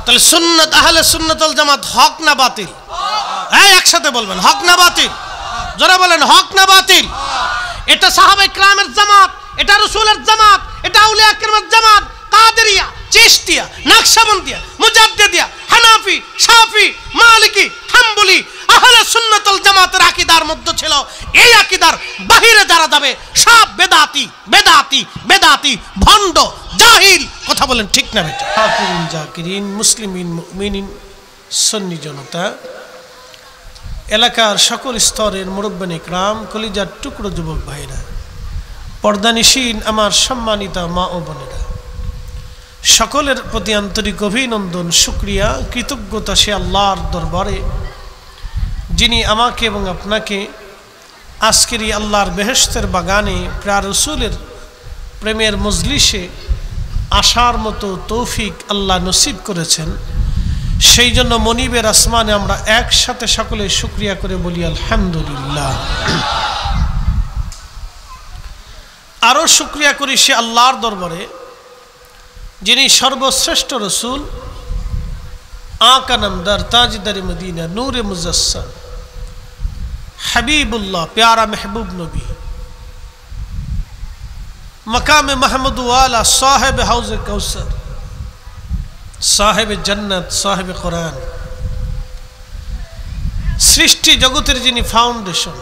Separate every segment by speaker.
Speaker 1: তাহলে সুন্নাত আহলে সুন্নাত ওয়াল জামাত হক না বাতিল? হ্যাঁ, একসাথে বলবেন, হক না বাতিল? যারা বলেন হক না বাতিল? এটা সাহাবায়ে কেরামের জামাত, এটা রাসূলের জামাত, এটা আউলিয়া কেরামের জামাত, কাদেরিয়া, চিশতিয়া, নকশবন্দিয়া, মুজাদ্দিদিয়া, হানাফি, শাফি, মালিকি, হাম্বলি আহলে সুন্নাত ওয়াল জামাতের আকীদার মধ্যে ছিল। এই আকীদার বাহিরে যারা যাবে সব বেদাতি বেদাতি বেদাতি, ভণ্ড, জাহিল। কথা বলেন ঠিক না বেটা? কাফিরিন, জাকিরিন, মুসলিমিন, মুমিনিন, সুন্নি জনতা, এলাকার সকল স্তরের মুরব্বান ইকরাম, কলিজার টুকরো যুবক ভাইরা, পর্দানিশীন আমার সম্মানিতা মা ও বোনেরা, সকলের প্রতি আন্তরিক অভিনন্দন, শুকরিয়া, কৃতজ্ঞতা সে আল্লাহর দরবারে যিনি আমাকে এবং আপনাকে আজকের এই আল্লাহর বেহেশতের বাগানে প্রিয় রাসূলের প্রেমের মজলিসে আসার মতো তৌফিক আল্লাহ নসিব করেছেন। সেই জন্য মনিবের আসমানে আমরা একসাথে সকলে শুকরিয়া করে বলি আলহামদুলিল্লাহ। আরও শুকরিয়া করি সে আল্লাহর দরবারে যিনি সর্বশ্রেষ্ঠ রসুল, আকা নামদার, তাজদার মদিনা, নূরে মুজাসসাম, হাবিবুল্লাহ, প্যারা মেহবুব নবী, মকামে মাহমুদ ওয়ালা, সাহেব হাউজে কাউসার, সাহেব জান্নাত, সাহেব কোরআন, সৃষ্টি জগতের যিনি ফাউন্ডেশন,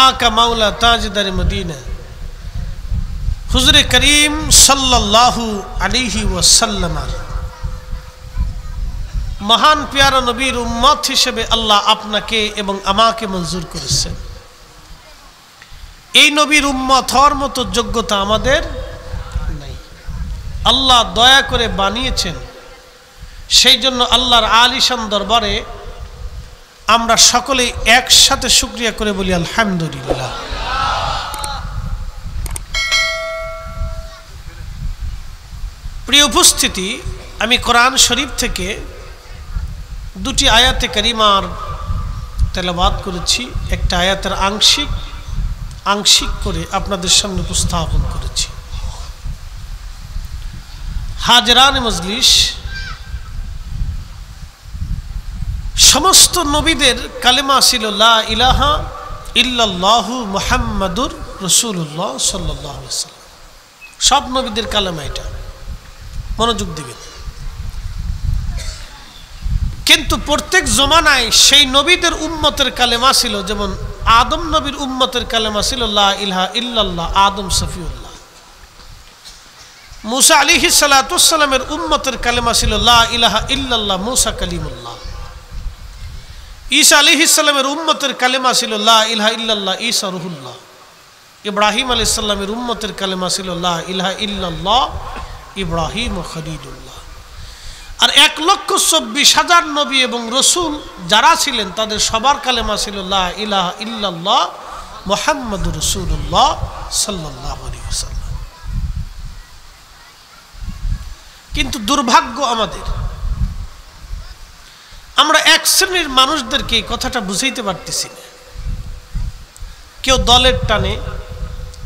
Speaker 1: আকা মাওলা, তাজদার মদিনা, হুজুরে করিম সাল্লাল্লাহু আলাইহি ওয়াসাল্লাম মহান প্যারা নবীর উম্মত হিসেবে আল্লাহ আপনাকে এবং আমাকে মঞ্জুর করেছেন। এই নবীর উম্মত হওয়ার মতো যোগ্যতা আমাদের নাই, আল্লাহ দয়া করে বানিয়েছেন। সেই জন্য আল্লাহর আলিশান দরবারে আমরা সকলেই একসাথে শুকরিয়া করে বলি আলহামদুলিল্লাহ। প্রিয় উপস্থিতি, আমি কোরআন শরীফ থেকে দুটি আয়াতে কারিমার তেলাওয়াত করেছি। একটা আয়াতের আংশিক করে আপনাদের সামনে উপস্থাপন করেছি। হাজরান মজলিস, সমস্ত নবীদের কালেমা ছিল লা ইলাহা ইল্লাল্লাহু মুহাম্মাদুর রাসূলুল্লাহ সাল্লাল্লাহু আলাইহি ওয়াসাল্লাম। সব নবীদের কালেমা এটা, মনোযোগ দিবেন। কিন্তু প্রত্যেক জমানায় সেই নবীদের উম্মতের কালেমা ছিল, যেমন আদম নবীর উম্মতের কালেমা ছিল লা ইলাহা ইল্লাল্লাহ, আদম সফিউল্লাহ। মুসা আলাইহিস সালাতু ওয়াস সালামের উম্মতের কালেমা ছিল লা ইলাহা ইল্লাল্লাহ, মুসা কালিমুল্লাহ। ঈসা আলাইহিস সালামের উম্মতের কালেমা ছিল লা ইলাহা ইল্লাল্লাহ, ঈসা রুহুল্লাহ। ইব্রাহিম আলাইহিস সালামের উম্মতের কালেমা ছিল লা ইলাহা ইল্লাল্লাহ, ইব্রাহিম খলিলুল্লাহ। আর 1,24,000 নবী এবং রসুল যারা ছিলেন তাদের সবার কালেমা ছিল লা ইলাহা ইল্লাল্লাহ মুহাম্মাদুর রাসূলুল্লাহ সাল্লাল্লাহু আলাইহি ওয়াসাল্লাম। কিন্তু দুর্ভাগ্য আমাদের, আমরা এক শ্রেণীর মানুষদেরকে এই কথাটা বুঝাইতে পারতেছি না। কেউ দলের টানে,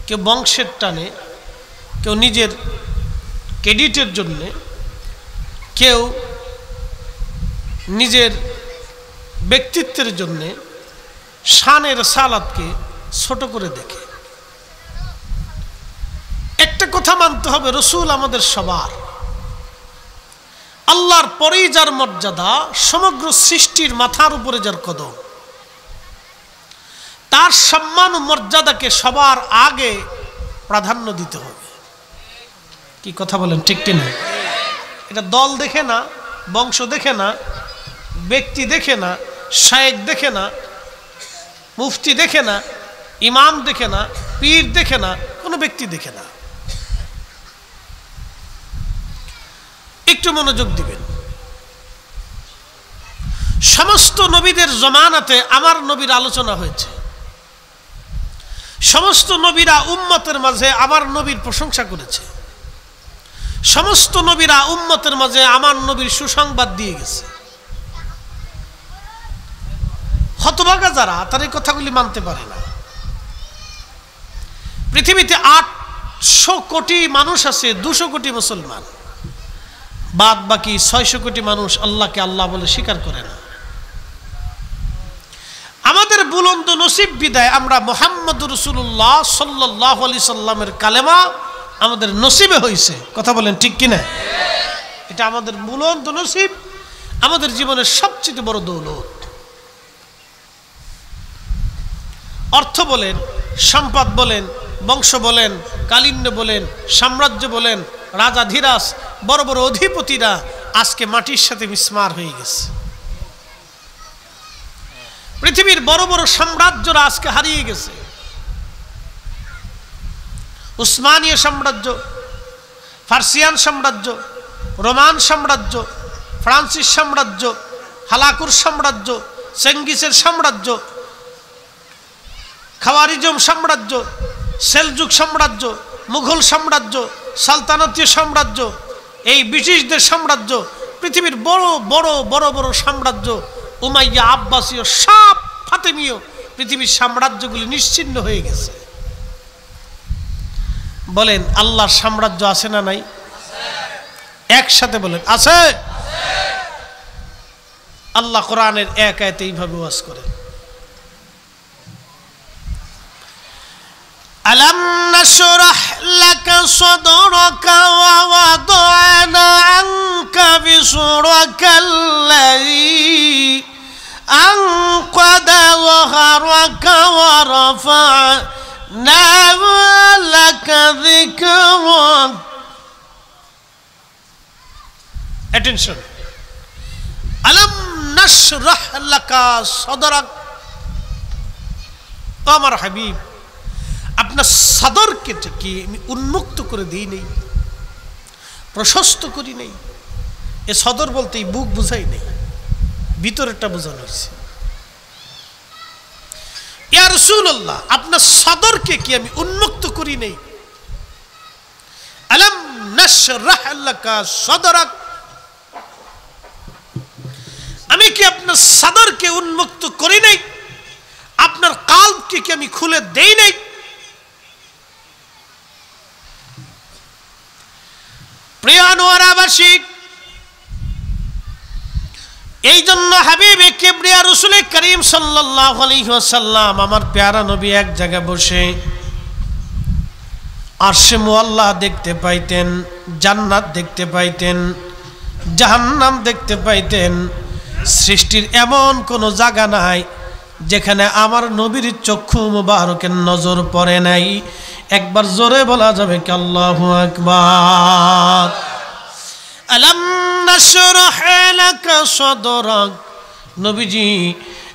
Speaker 1: কেউ বংশের টানে, কেউ নিজের ক্রেডিটের জন্যে, কেউ নিজের ব্যক্তিত্বের জন্যে শানের সালাতকে ছোট করে দেখে। একটা কথা মানতে হবে, রসুল আমাদের সবার, আল্লাহর পরেই যার মর্যাদা, সমগ্র সৃষ্টির মাথার উপরে যার কদম, তার সম্মান ও মর্যাদাকে সবার আগে প্রাধান্য দিতে হবে। কি কথা বলেন ঠিক না? এটা দল দেখে না, বংশ দেখে না, ব্যক্তি দেখে না, শায়েখ দেখে না, মুফতি দেখে না, ইমাম দেখে না, পীর দেখে না, কোনো ব্যক্তি দেখে না। একটু মনোযোগ দিবেন। সমস্ত নবীদের জমানাতে আমার নবীর আলোচনা হয়েছে। সমস্ত নবীরা উম্মতের মাঝে আমার নবীর প্রশংসা করেছে। সমস্ত নবীরা উম্মতের মাঝে আমার নবীর সুসংবাদ দিয়ে গেছে। হতভাগা যারা, তার এই কথাগুলি মানতে পারে না। পৃথিবীতে 800 কোটি মানুষ আছে, 200 কোটি মুসলমান। বাদ বাকি 600 কোটি মানুষ আল্লাহকে আল্লাহ বলে স্বীকার করে না। আমাদের বুলন্দ নসিব বিদায় আমরা মুহাম্মদুর রাসূলুল্লাহ সাল্লাল্লাহু আলাইহি সাল্লামের কালেমা আমাদের নসিবে হয়েছে। কথা বলেন ঠিক কিনা? এটা আমাদের বুলন্দ নসিব, আমাদের জীবনের সবচেয়ে বড় দৌলত। অর্থ বলেন, সম্পদ বলেন, বংশ বলেন, কালিন্য বলেন, সাম্রাজ্য বলেন, রাজাধিরাজ, বড় বড় অধিপতিরা আজকে মাটির সাথে মিসমার হয়ে গেছে। পৃথিবীর বড় বড় সাম্রাজ্যরা আজকে হারিয়ে গেছে। উসমানীয় সাম্রাজ্য, ফার্সিয়ান সাম্রাজ্য, রোমান সাম্রাজ্য, ফ্রান্সিস সাম্রাজ্য, হালাকুর সাম্রাজ্য, চেঙ্গিসের সাম্রাজ্য, খাওয়ারিজম সাম্রাজ্য, সেলজুক সাম্রাজ্য, মুঘল সাম্রাজ্য, সালতানাতীয় সাম্রাজ্য, এই ব্রিটিশদের সাম্রাজ্য, পৃথিবীর বড় বড় বড় বড় সাম্রাজ্য, উমাইয়া, আব্বাসীয়, সব ফাতেমীয় পৃথিবীর সাম্রাজ্যগুলি নিশ্চিহ্ন হয়ে গেছে। বলেন আল্লাহর সাম্রাজ্য আছে না নাই? একসাথে বলেন আছে। আল্লাহ কোরআনের এক আয়াতে এইভাবে ওয়াজ করেন, আলাম নাশরাহ লাকা সাদরাকা ওয়া ওয়াদানা আনকা বিসরাকাল্লাযী আনকাদা যাহরাকা ওয়া রাফা'না লাকা যিকরাক। অ্যাটেনশন, আলাম নাশরাহ লাকা সাদরাক। আমার হাবিব, আপনার সাদরকে কি আমি উন্মুক্ত করে দিই নেই, প্রশস্ত করি নেই? এ সদর বলতে এই বুক বুঝাই নেই, ভিতরেরটা বোঝানো হয়েছে। ইয়া রাসূলুল্লাহ, আপনার সদরকে কি আমি উন্মুক্ত করি নেই? আলাম নাশরাহ লাকা সাদরাক, আমি কি আপনার সদরকে উন্মুক্ত করি নাই? আপনার কালবকে কি আমি খুলে দেই নাই? প্রিয় আনোয়ারাবাসী, এই জন্য হাবিবে কিবরিয়া রাসূল করিম সাল্লাল্লাহু আলাইহি ওয়াসাল্লাম আমার প্যারা নবী এক জায়গায় বসে আরশে মুআল্লা দেখতে পাইতেন, জান্নাত দেখতে পাইতেন, জাহান্নাম দেখতে পাইতেন। সৃষ্টির এমন কোনো জায়গা নাই যেখানে আমার নবীর চক্ষু মুবারকের নজর পড়ে নাই। একবার জোরে বলা যাবে কি আল্লাহু আকবার। আলাম নাশরাহ লাকা সাদরাক, নবীজি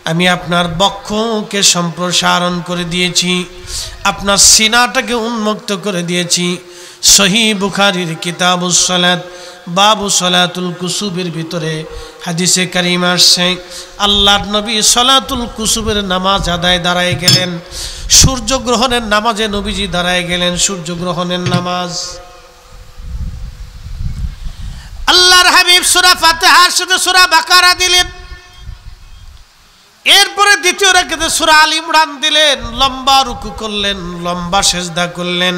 Speaker 1: আমি আপনার বক্ষকে সম্প্রসারণ করে দিয়েছি, আপনার সিনাটাকে উন্মুক্ত করে দিয়েছি। সহিহ বুখারীর কিতাবুস সালাত বাবু সালাতুল কুসুবের ভিতরে হাদিসে কারিম আসছে, আল্লাহর নবী সালাতুল কুসুবের নামাজ আদায় দাঁড়ায় গেলেন। সূর্যগ্রহণের নামাজে নবীজি দাঁড়ায় গেলেন, সূর্যগ্রহণের নামাজ। আল্লাহর হাবিব সূরা ফাতিহার সাথে সূরা বাকারা দিলেন, এরপরে দ্বিতীয় রাকাতে সূরা আল ইমরান দিলেন। লম্বা রুকু করলেন, লম্বা সেজদা করলেন।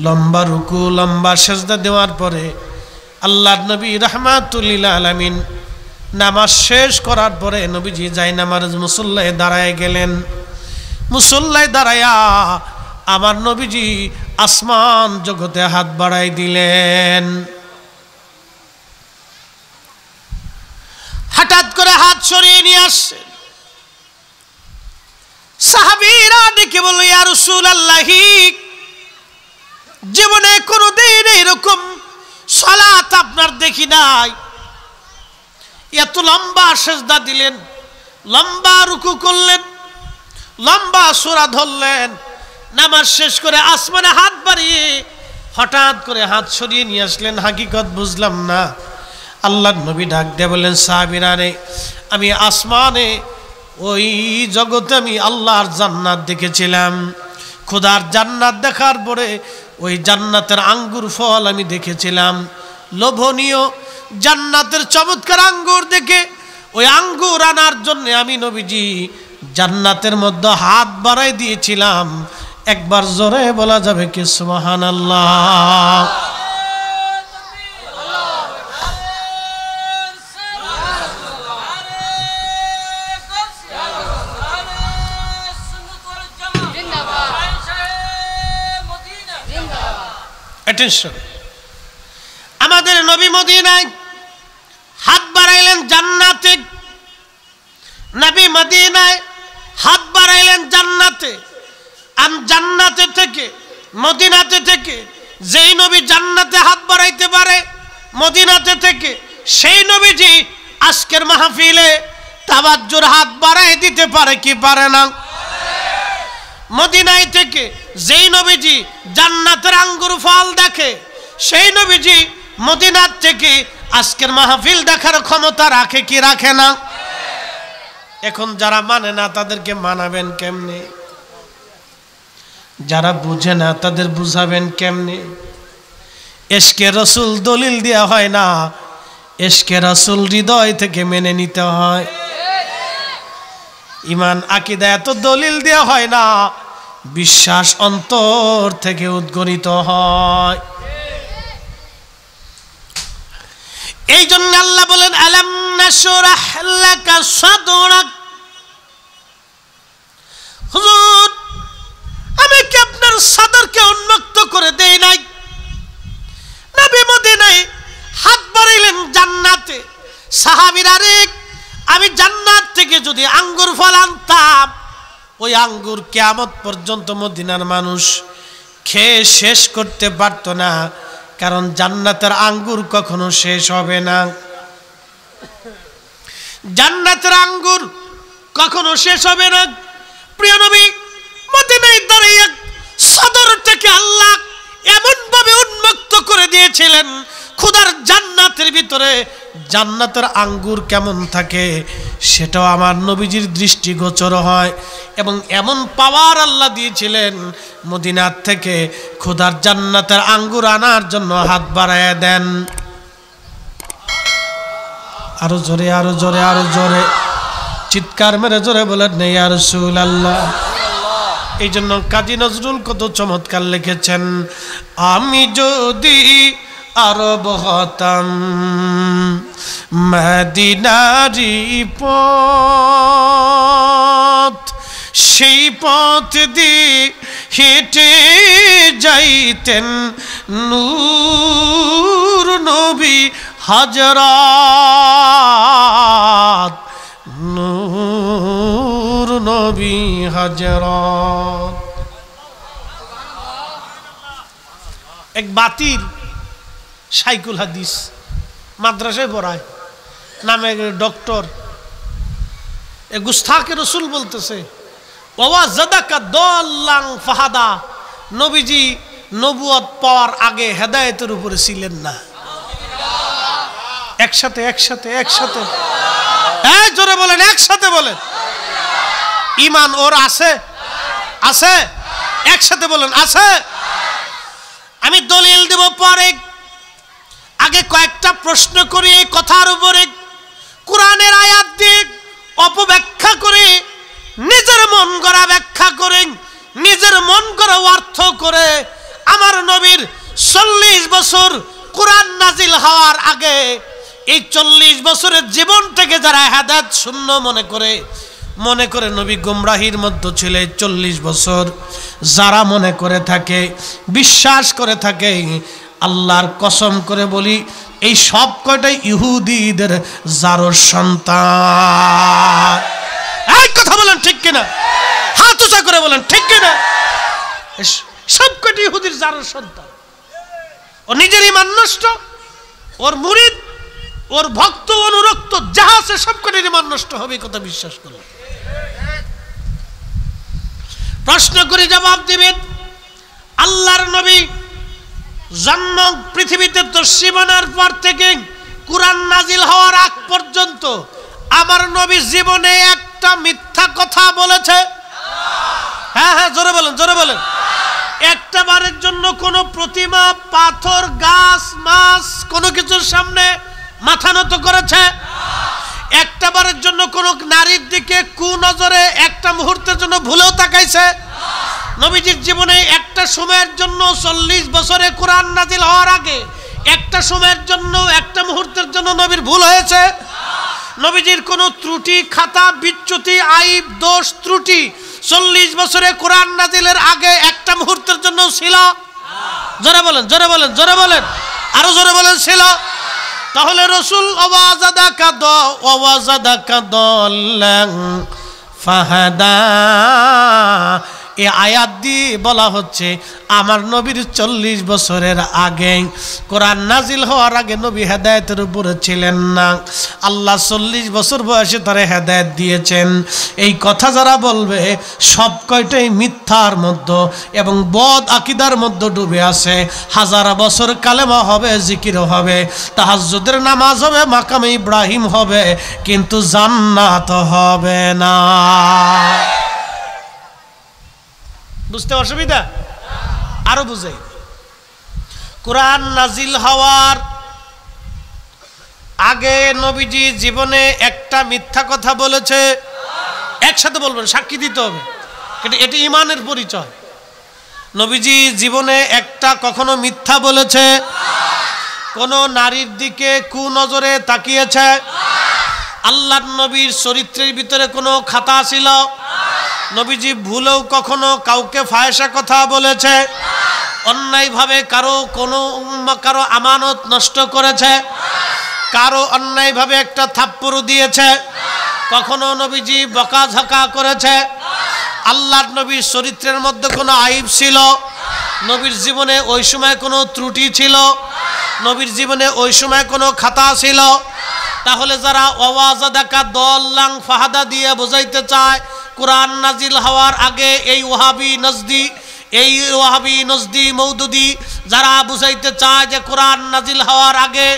Speaker 1: লম্বা রুকু লম্বা সেজদা দেওয়ার পরে আল্লাহর নবী রাহমাতুল লিল আলামিন নামাজ শেষ করার পরে নবীজি জায়নামাজ মুসল্লায় দাঁড়ায় গেলেন। মুসল্লায় দাঁড়ায়া আমার নবীজি আসমান জগতে হাত বাড়াই দিলেন। হঠাৎ করে হাত সরিয়ে নিয়ে আসছেন। সাহাবীরা ডেকে বলল, ইয়া রাসূলুল্লাহি, জীবনে কোনোদিন এরকম সালাত আপনার দেখি নাই। এত লম্বা সেজদা দিলেন, লম্বা রুকু করলেন, লম্বা সূরা ধরলেন, নামাজ শেষ করে আসমানে হাত বাড়িয়ে হঠাৎ করে হাত সরিয়ে নিয়ে আসলেন। হাকিকত বুঝলাম না। আল্লাহর নবী ডাক দিয়ে বললেন, সাহাবীরা রে, আমি আসমানে ওই জগতে আমি আল্লাহর জান্নাত দেখেছিলাম। খোদার জান্নাত দেখার পরে ওই জান্নাতের আঙ্গুর ফল আমি দেখেছিলাম। লোভনীয় জান্নাতের চমৎকার আঙ্গুর দেখে ওই আঙ্গুর আনার জন্য আমি নবীজি জান্নাতের মধ্যে হাত বাড়াই দিয়েছিলাম। একবার জোরে বলা যাবে কি সুবহানাল্লাহ। অ্যাটেনশন। আমাদের নবী মদিনায় হাত বাড়াইলেন জান্নাতে, নবী মদিনায় হাত বাড়াইলেন জান্নাতে। জান্নাতে থেকে, মদিনাতে থেকে যেই নবী জান্নাতে হাত বাড়াইতে পারে মদিনাতে থেকে, সেই নবীজি আজকের মাহফিলে তাওয়াজ্জুর হাত বাড়াই দিতে পারে কি পারে না? মদিনায় থেকে যেই নবীজি জান্নাতের আঙ্গুর ফল দেখে, সেই নবীজি মদিনার থেকে আজকের মাহফিল দেখার ক্ষমতা রাখে কি রাখে না? এখন যারা মানে না তাদেরকে মানাবেন কেমনে? যারা বুঝে না তাদের বুঝাবেন কেমনে? ইশকে রাসূল দলিল দেয়া হয় না, ইশকে রাসূল হৃদয় থেকে মেনে নিতে হয়। ঈমান আকীদা এত দলিল দেয়া হয় না, বিশ্বাস অন্তর থেকে উদ্গরিত হয়। এই জন্য আল্লাহ বলেন আলাম নাশরাহ লাকা সাদরাক। হুজুর, আমি কি আপনার সাদরকে উন্মুক্ত করে দেই নাই? নবী মদিনায় হাত বাড়াইলেন জান্নাতে। সাহাবীরা রে, আমি জান্নাত থেকে যদি আঙ্গুর ফল আনতাম, ওই আঙ্গুর কিয়ামত পর্যন্ত মদিনার মানুষ খেয়ে শেষ করতে পারত না, কারণ জান্নাতের আঙ্গুর কখনো শেষ হবে না। জান্নাতের আঙ্গুর কখনো শেষ হবে না। প্রিয় নবী মদিনায় দাঁড়িয়ে সদর থেকে আল্লাহ এমন ভাবে উন্মুক্ত করে দিয়েছিলেন, খোদার জান্নাতের ভিতরে জান্নাতের আঙ্গুর কেমন থাকে সেটাও আমার নবীজির দৃষ্টিগোচর হয়। এবং এমন পাওয়ার আল্লাহ দিয়েছিলেন, মদিনার থেকে খোদার জান্নাতের আঙ্গুর আনার জন্য হাত বাড়ায় দেন। আরো জোরে, আরো জোরে, আরো জোরে চিৎকার মেরে জোরে বলেন ইয়া রাসূলুল্লাহ। এই জন্য কাজী নজরুল কত চমৎকার লিখেছেন, আমি যদি আরব হতাম মদিনারি পথ, সেই পথ দিয়ে হেঁটে যাইতেন নূর নবী হযরত, নূর নবী হযরত। এক বাতিল শাইখুল হাদিস মাদ্রাসায় পড়ায়, নামে ডক্টর, এ গুস্তাখে রসুল বলতেছে ওয়া জাদাকা দাল্লান ফাহাদা, নবীজি নবুয়ত পাওয়ার আগে হেদায়েতের উপরে ছিলেন না। একসাথে একসাথে একসাথে এই জোরে বলেন, একসাথে বলেন ঈমান ওর আছে, আছে? একসাথে বলেন আছে। আমি দলিল দেব পরে, আগে কয়েকটা প্রশ্ন করি এই কথার উপরে। কোরআনের আয়াত দিয়ে অপব্যাখ্যা করে, নিজের মন গড়া ব্যাখ্যা করে, নিজের মন গড়া অর্থ করে আমার নবীর 40 বছর কোরআন নাজিল হওয়ার আগে এই 40 বছরের জীবনটাকে যারা হেদায়েত শূন্য মনে করে নবী গুমরাহির মধ্যে ছিল 40 বছর, যারা মনে করে থাকে, বিশ্বাস করে থাকে, আল্লাহর কসম করে বলি এই সব কয়টাই ইহুদিদের জারর সন্তান। এই কথা বলেন ঠিক কিনা? হাত উঁচা করে বলেন ঠিক কিনা? সব কয়টা ইহুদির জারর সন্তান। ও নিজের ঈমান নষ্ট, ওর মুরিদ, ওর ভক্ত, অনুরক্ত যাহা আছে সব কয়টার ঈমান নষ্ট হবে, কথা বিশ্বাস করলেন। প্রশ্ন করে জবাব দিবেন। আল্লাহর নবী জন্ম পৃথিবীতে দস্যিবানার পর থেকে কুরআন নাজিল হওয়ার আগ পর্যন্ত আমার নবী জীবনে একটা মিথ্যা কথা বলেছে? হ্যাঁ হ্যাঁ জোরে বলেন, জোরে বলেন। একটা বারের জন্য কোনো প্রতিমা, পাথর, গাছ, মাছ কোনো কিছুর সামনে মাথা নত করেছে? একটা বারের জন্য কোনো নারীর দিকে কুনজরে একটা মুহূর্তের জন্য ভুলেও তাকাইছে? নবীজির জীবনে একটা সময়ের জন্য 40 বছরে কোরআন নাজিল হওয়ার আগে একটা সময়ের জন্য, একটা মুহূর্তের জন্য নবীর ভুল হয়েছে? নবীজির কোনো ত্রুটি, খাতা, বিচ্যুতি, আইব, দোষ, ত্রুটি 40 বছরে কোরআন নাজিলের আগে একটা মুহূর্তের জন্য ছিল? জোরে বলেন, জোরে বলেন, জোরে বলেন, আরো জোরে বলেন ছিল। তাহলে রসুল ওয়াজাদাকা দাল্লান ফাহাদা, এই আয়াত দিয়ে বলা হচ্ছে আমার নবীর 40 বছরের আগে, কোরআন নাজিল হওয়ার আগে নবী হেদায়েতের উপরে ছিলেন না। আল্লাহ 40 বছর বয়সে তারা হেদায়েত দিয়েছেন। এই কথা যারা বলবে সব কয়টাই মিথ্যার মধ্যে এবং বদ আকীদার মধ্যে ডুবে আছে। হাজার বছর কালেমা হবে, জিকির হবে, তাহাজ্জুদের নামাজ হবে, মাকামে ইব্রাহিম হবে, কিন্তু জান্নাত হবে না। বুঝতে অসুবিধা? আরো বুঝাই। কোরআন নাজিল হওয়ার আগে নবীজি জীবনে একটা মিথ্যা কথা বলেছে। একসাথে বলবেন, সাক্ষী দিতে হবে, এটি ঈমানের পরিচয়। নবীজি জীবনে একটা কখনো মিথ্যা বলেছে? কোন নারীর দিকে কুনজরে তাকিয়েছে? আল্লাহর নবীর চরিত্রের ভিতরে কোনো খাতা ছিল? নবীজি ভুলেও কখনো কাউকে ফাহেসা কথা বলেছে? অন্যায়ভাবে কারো আমানত নষ্ট করেছে? কারো অন্যায়ভাবে একটা থাপ্পড় দিয়েছে? কখনো নবীজি বকাঝকা করেছে? আল্লাহর নবীর চরিত্রের মধ্যে কোনো আইব ছিল? নবীর জীবনে ওই সময় কোনো ত্রুটি ছিল? নবীর জীবনে ওই সময় কোনো খাতা ছিল? তাহলে যারা ওয়াজাদাকা দাল্লান ফাহাদা দিয়ে বোঝাইতে চায় কোরআন নাজিল হওয়ার আগে এই ওয়াহাবি নজদি মৌদুদি যারা বুঝাইতে চায় যে কোরআন নাজিল হওয়ার আগে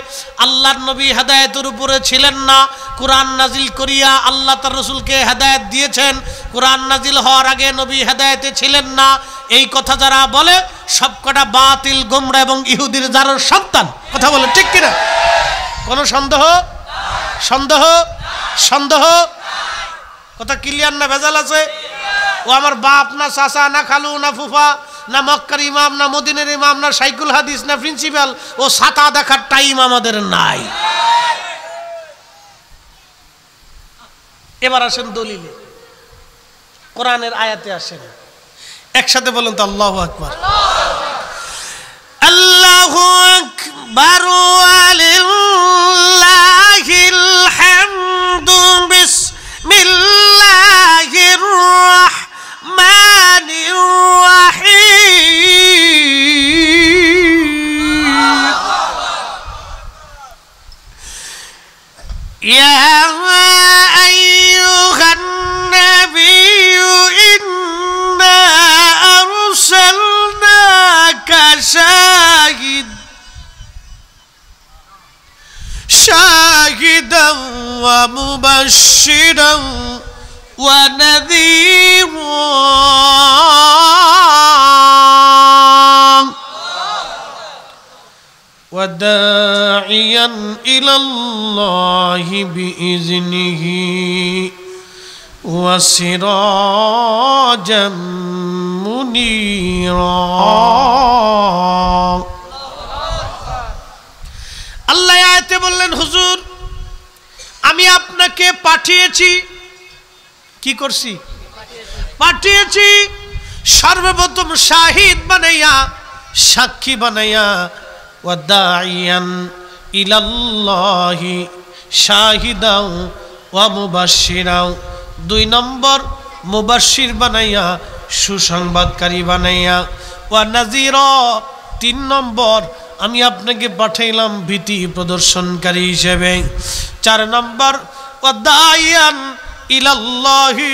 Speaker 1: আল্লাহর নবী হেদায়েতের উপরে ছিলেন না, কোরআন নাজিল করিয়া আল্লাহ তার রাসূলকে হেদায়েত দিয়েছেন, কোরআন নাজিল হওয়ার আগে নবী হেদায়েতে ছিলেন না, এই কথা যারা বলে সবকটা বাতিল, গোমরা এবং ইহুদির জারর সন্তান। কথা বলে ঠিক কিনা? কোনো সন্দেহ? সন্দেহ? সন্দেহ? কথা ক্লিয়ার না ভেজাল আছে? ও আমার বাপ না, চাচা না, খালু না, ফুফা না, মক্কার ইমাম না, মদিনের ইমাম না, শাইখুল হাদিস না, প্রিন্সিপাল, ও ছাতা দেখার টাইম আমাদের নাই। এবার আসেন দলিলে, কোরআনের আয়াতে আসেন, একসাথে বলেন তো আল্লাহু আকবার। আল্লাহু আকবার ওয়ালিল্লাহিল হামদু বিসমিল্লাহির রাহমানির রাহিম। ইয়া আইয়ুহান নাবিয়্যু ইন্না আরসালনাকা শাহিদান ওয়া মুবাশশিরান ওয়া নাযীরান ওয়া দাঈয়ান ইলাল্লাহি বিইজনিহি ওয়া সিরাজাম মুনীরা। আল্লাহ আয়াতে বললেন, হুজুর আমি আপনাকে পাঠিয়েছি। কি করছি? পাঠিয়েছি সর্বপ্রথম শাহিদ বানাইয়া, সাক্ষী বানাইয়া, ওয়া দাঈয়ান ইলাল্লাহি শাহিদাও ওয়া মুবাশশিরাও, 2 নম্বর মুবাশশির বানাইয়া, সুসংবাদকারী বানাইয়া, ওয়া নাযীরা, 3 নম্বর আমি আপনাকে পাঠাইলাম ভীতি প্রদর্শনকারী হিসেবে, 4 নম্বর ওয়া দাঈয়ান ইলাল্লাহি,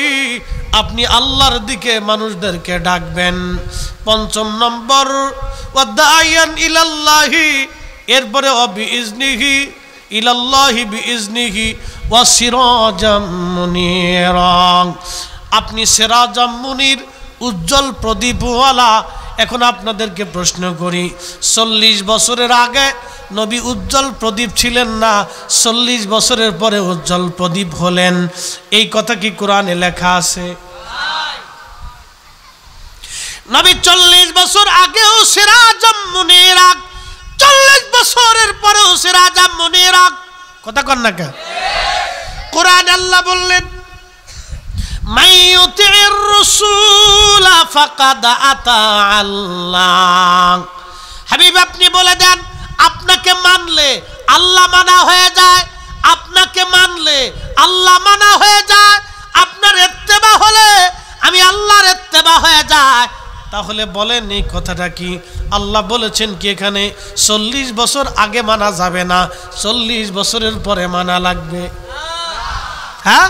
Speaker 1: আপনি আল্লাহর দিকে মানুষদেরকে ডাকবেন, 5 নম্বর ওয়া দাঈয়ান ইলাল্লাহি, এরপরে ওয়া বিইজনিহি ইলাল্লাহি বিইজনিহি ওয়া সিরাজাম মুনীরা, আপনি সিরাজাম মুনীর, উজ্জ্বল প্রদীপওয়ালা। এখন আপনাদেরকে প্রশ্ন করি, 40 বছরের আগে নবী উজ্জ্বল প্রদীপ ছিলেন না, 40 বছরের পরে উজ্জ্বল প্রদীপ হলেন, এই কথা কি কোরআনে লেখা আছে? নবী 40 বছর আগেও সিরাজাম মুনীরা, 40 বছরের পরেও সিরাজাম মুনীরা। কথা কন না কেন? কোরআন আল্লাহ বললেন, মান ইউতির রাসূলা ফাকাদ আতা আল্লাহ, হাবিব আপনি বলে দেন, আপনাকে মানলে আল্লাহ মানা হয়ে যায়, আপনাকে মানলে আল্লাহ মানা হয়ে যায়, আপনার ইত্তেবা হলে আমি আল্লাহর ইত্তেবা হয়ে যায়। তাহলে বলেন এই কথাটা কি? আল্লাহ বলেছেন কি এখানে 40 বছর আগে মানা যাবে না, 40 বছরের পরে মানা লাগবে? হ্যাঁ,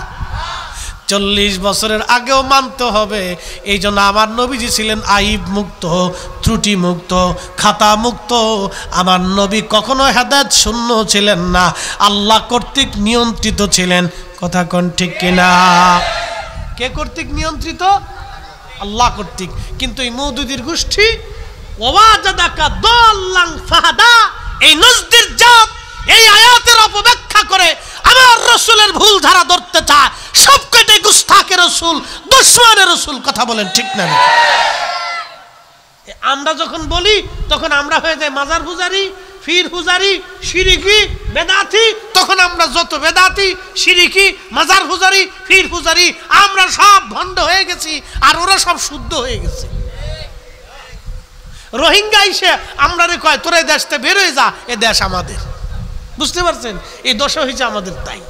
Speaker 1: 40 বছরের আগেও মানতে হবে। এই জন্য আমার নবীজি ছিলেন আইব মুক্ত, ত্রুটি মুক্ত, খাতা মুক্ত। আমার নবী কখনো হেদায়েত শূন্য ছিলেন না, আল্লাহ কর্তৃক নিয়ন্ত্রিত ছিলেন। কথা কোন ঠিক কিনা? কে কর্তৃক নিয়ন্ত্রিত? আল্লাহ কর্তৃক। কিন্তু এই মওদুদির গোষ্ঠী ওয়াজাদাকা দাল্লান ফাহাদা, এই নজদির জাত এই আয়াতের অপব্যাখ্যা করে আমার রাসূলের ভুল ধারা ধরতে চায়। সব কয়টাই গুস্তাখের রাসূল, দুশমনের রাসূল। কথা বলেন ঠিক না? আমরা যখন বলি তখন আমরা হয়ে যাই মাজার পূজারি, ফির পূজারি, শিরিকি, বেদাতি। তখন আমরা যত বেদাতি, শিরিকি, মাজার পূজারি, ফির পূজারি, আমরা সব ভণ্ড হয়ে গেছি, আর ওরা সব শুদ্ধ হয়ে গেছে। রোহিঙ্গা এসে আমরা রে কয় তোরা এই দেশ থেকে বের হয়ে যা, এ দেশ আমাদের। বুঝতে পারছেন? এই দশা হয়েছে আমাদের। তাই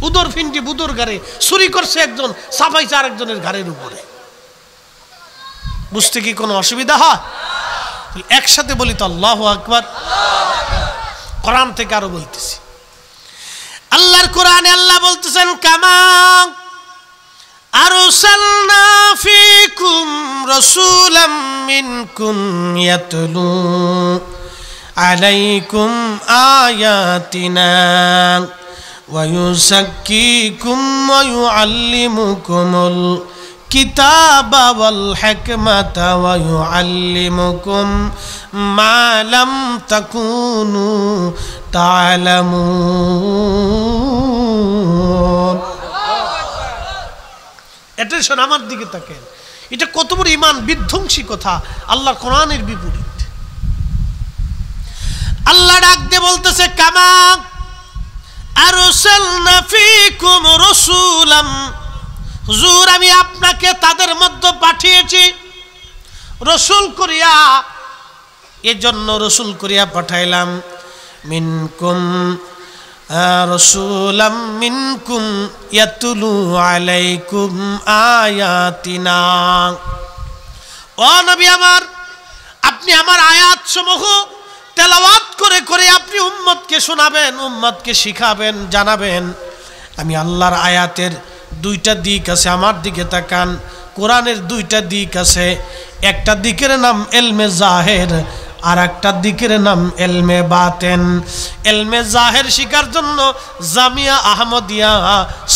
Speaker 1: উদর ফিন্টি বুদর ঘরে চুরি করছে একজন, সাফাইছে আরেকজনের ঘরের উপরে। বুঝতে কি কোনো অসুবিধা হয়? একসাথে বলি তো আল্লাহু আকবার। কোরআন থেকে আরো বলতেছি, আল্লাহর কোরআনে আল্লাহ বলতেছেন, কামা আরসালনা ফীকুম রাসূলাম মিনকুম ইয়াতলু আলাইকুম আয়াতিনা ওয়া ইউযাক্কিকুম ওয়া ইউআল্লিমুকুমুল কিতাবা ওয়াল হিকমাতা ওয়া ইউআল্লিমুকুম মা লাম তাকুনু তা'লামুন। অ্যাটেনশন, আমার দিকে তাকান। এটা কত বড় ঈমান বিধ্বংসী কথা, আল্লাহর কোরআনের বিপরীত। আল্লাহ ডাক দিয়ে বলতেছে, কামা আরসালনা ফীকুম রাসূলাম, হুজুর আমি আপনাকে তাদের মধ্যে পাঠিয়েছি রাসূল করিয়া। এজন্য রাসূল করিয়া পাঠাইলাম। মিনকুম রাসূলাম মিনকুম ইয়াতলু আলাইকুম আয়াতিনা। ও নবী আমার, আপনি আমার আয়াত সমূহ তেলাওয়াত করে করে আপনি উম্মতকে শোনাবেন, উম্মতকে শিখাবেন, জানাবেন। আমি আল্লাহর আয়াতের দুইটা দিক আছে, আমার দিকে তাকান। কোরআনের দুইটা দিক আছে, একটা দিকের নাম এলমে জাহের, আর একটা দিকের নাম এলমে বাতেন। এলমে জাহের শিখার জন্য জামিয়া আহমদিয়া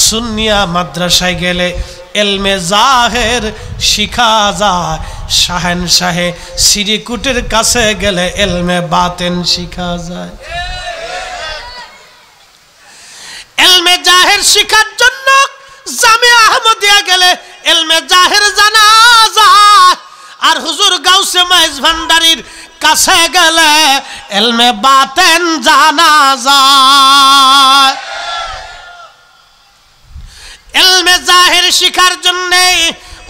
Speaker 1: সুন্নিয়া মাদ্রাসায় গেলে এলমে জাহের শিখা যায়। শাহেনশাহে সিরিকুটের কাছে গেলে এলমে বাতেন শিখা যায়। এলমে জাহের শিখার জন্য জামিয়া আহমদিয়া গেলে এলমে জাহের জানা যায়, আর হুজুর গাউসে মাইজ ভান্ডারির কাছে গেলে এলমে বাতেন জানা যায়। এলমে জাহের শিখার জন্য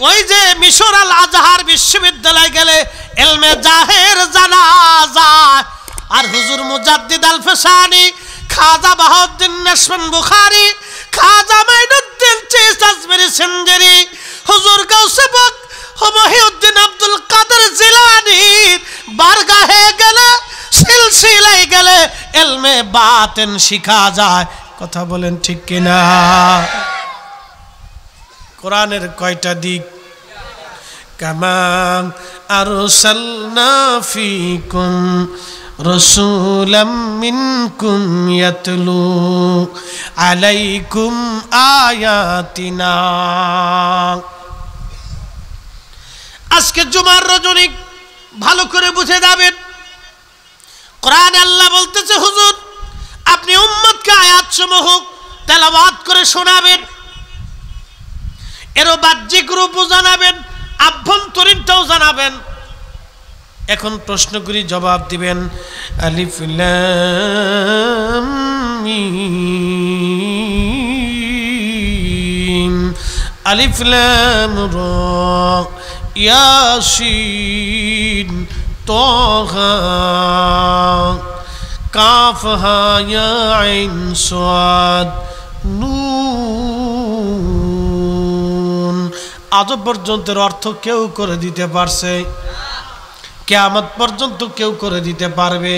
Speaker 1: ওই যে মিশর আল আজহার বিশ্ববিদ্যালয় গেলে এলমে জাহের জানা যায়। আর হুজুর মুজাদ্দিদ আল ফেসানি, খাজা বাহাউদ্দিন নাশবন বুখারী, খাজা মাইনুদ্দিন চিস আজমেরি সিঞ্জেরি, হুজুর গাউসে পাক মহিউদ্দিন আব্দুল কাদের জিলানীর বারগাহে গেলে, সিলসিলায় গেলে এলমে বাতেন শিখা যায়। কথা বলেন ঠিক কিনা? কোরআনের কয়টা দিক? কামা আরসালনা ফীকুম রাসূলাম মিনকুম ইয়াতলু আলাইকুম আয়াতিনা। আজকে জুমার রজনী ভালো করে বুঝে যাবেন। কোরআনে আল্লাহ বলতেছে, হুজুর আপনি উম্মতকে আয়াতসমূহ তেলাওয়াত করে শোনাবেন, এরও বাহ্যিক রূপও জানাবেন, আভ্যন্তরীণটাও জানাবেন। এখন প্রশ্ন করি, জবাব দিবেন। আলিফ লাম মিম, আলিফ লাম রা, ইয়াসিন, তোহা কাফ হা ইয়া আইন সাদ নুন। আজ পর্যন্ত অর্থ কেউ করে দিতে পারছে? কিয়ামত পর্যন্ত কেউ করে দিতে পারবে?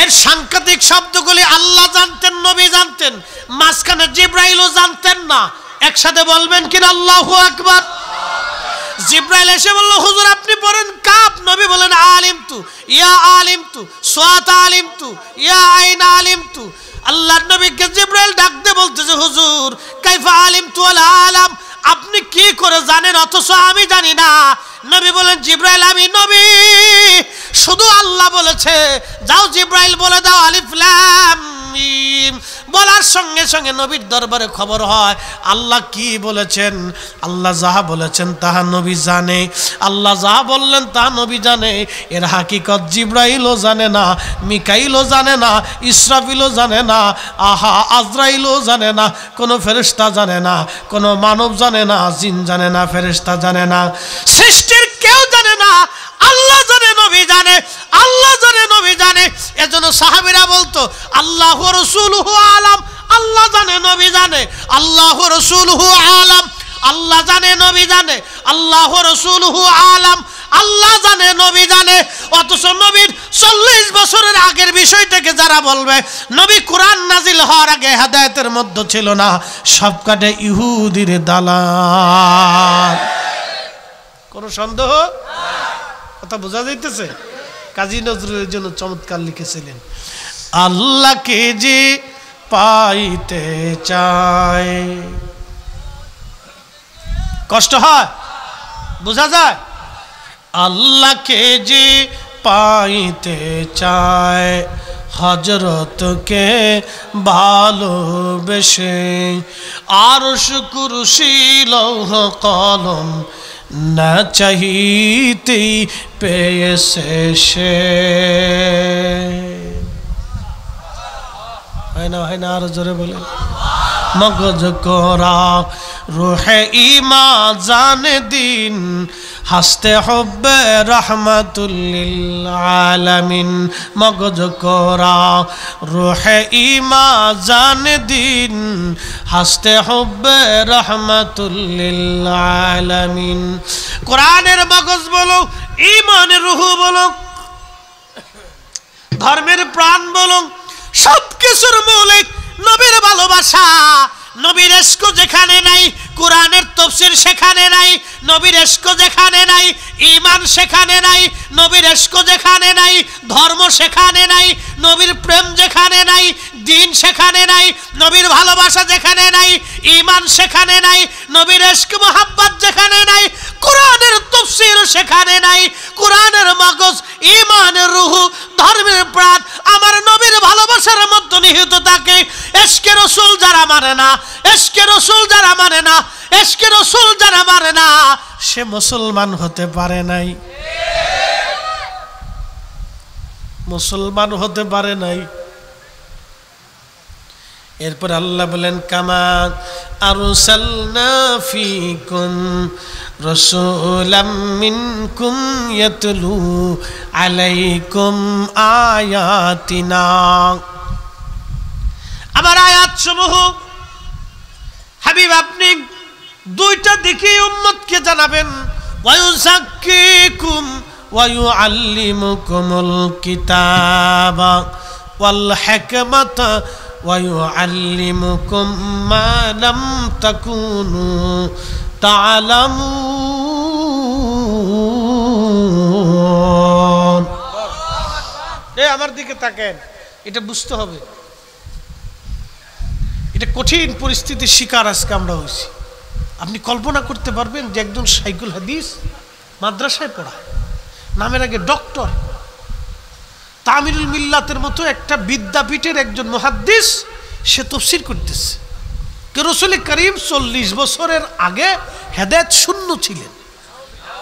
Speaker 1: এর সাংকেতিক শব্দগুলি আল্লাহ জানতেন, নবী জানতেন, মাঝখানে জিব্রাইলও জানতেন না। একসাথে বলবেন কিনা আল্লাহু আকবার। জিব্রাইল এসে বলল, হুজুর আপনি পড়েন কাফ। নবী বলেন আলিমতু, ইয়া আলিমতু, সাত আলিমতু, ইয়া আইন আলিমতু। আল্লাহর নবীকে জিব্রাইল ডাকতে বলতেছে, হুজুর কাইফা আলিমতু ওয়াল আলাম, আপনি কি করে জানেন অথচ আমি জানি না? নবী বলেন, জিব্রাইল আমি নবী, শুধু আল্লাহ বলেছে যাও জিব্রাইল বলে দাও আলিফ লাম মিম। বলার সঙ্গে সঙ্গে নবীর দরবারে খবর হয় আল্লাহ কি বলেছেন। আল্লাহ যাহা বলেছেন তাহা নবী জানে, আল্লাহ যাহা বললেন তা নবী জানে। এর হাকিকত জিব্রাইলও জানে না, মিকাইলও জানে না, ইসরাফিলও জানে না, আজরাইলও জানে না, কোনো ফেরেশতা জানে না, কোনো মানব জানে না, জিন জানে না, ফেরেশতা জানে না, সৃষ্টির কেউ জানে না। আল্লাহ জানে, নবী জানে, আল্লাহ জানে, নবী জানে। এজন্য সাহাবীরা বলতো আল্লাহু রাসূলুহু আলাম, আল্লাহ জানে, নবী জানে, আল্লাহু রাসূলুহু আলাম, আল্লাহ জানে, নবী জানে, আল্লাহু রাসূলুহু আলাম, আল্লাহ জানে, নবী জানে। অথচ নবীর 40 বছরের আগের বিষয়টাকে যারা বলবে নবী কোরআন নাজিল হওয়ার আগে হেদায়েতের মধ্যে ছিল না, সব কাটে ইহুদির দালাল। কোনো সন্দেহ? কথা বোঝা যাইতেছে? কাজী নজরুলের জন্য চমৎকার লিখেছিলেন, আল্লাহকে যে পাইতে চায় কষ্ট হয়, বোঝা যায়? আল্লাহকে যে পাইতে চায় হযরতকে ভালোবেসে, আরশ কুরসি লৌহ কলম না চাহিতেই পেয়েছে সে। হয় না, হয় না? আরো জোরে বলে। মগজ করা রুহে ইমা জানে দিন, হাসতে হবে রহমাতুল লিল আলামিন। মগজ করা রুহে ইমা জানে দিন, হাসতে হবে রহমাতুল লিল আলামিন। কোরআনের মগজ বলো, ঈমানের রূহ বলো, ধর্মের প্রাণ বলো, সবকিছুর মৌলিক নবীর ভালোবাসা। নবীর ইশক যেখানে নাই কোরআনের তাফসীর সেখানে নাই, নবীর ইশক যেখানে নাই ঈমান সেখানে নাই, নবীর ইশক যেখানে নাই ধর্ম সেখানে নাই, নবীর প্রেম যেখানে নাই দ্বীন সেখানে নাই, নবীর ভালোবাসা যেখানে নাই ঈমান সেখানে নাই, নবীর ইশক মোহাব্বত যেখানে নাই কোরআনের তাফসীর সেখানে নাই। কোরআনের মগজ, ঈমানের রূহ, ধর্মের প্রাণ আমার নবীর ভালোবাসার মধ্যে নিহিত থাকে। ইশকে রাসূল যারা মানে না, ইশকে রাসূল যারা মানে না, ইশকে রাসূল যারা মানে না, সে মুসলমান হতে পারে নাই, মুসলমান হতে পারে নাই। এরপর আল্লাহ বলেন, কামা আরসালনা ফীকুম রাসূলাম মিনকুম ইয়াতলু আলাইকুম আয়াতিনা। আমার আয়াতসমূহ হাবিব আপনি দুইটা দিকে উম্মতকে জানাবেন, ওয়ায়ুযাক্কিকুম ওয়ায়ুআল্লিমুকুমুল কিতাবা ওয়াল হিকমাতা ওয়ায়ুআল্লিমুকুম মা লাম তাকুনু তা'লামুন। আমার দিকে তাকান, এটা বুঝতে হবে। এটা কঠিন পরিস্থিতির শিকার আজকে আমরা হয়েছি। আপনি কল্পনা করতে পারবেন যে একজন শাইখুল হাদিস মাদ্রাসায় পড়ায়, নামের আগে ডক্টর, তামিরুল মিল্লাতের মতো একটা বিদ্যাপীঠের একজন মুহাদ্দিস, সে তাফসীর করতেছে। রাসূল করিম 40 বছরের আগে হেদায়েত শূন্য ছিলেন।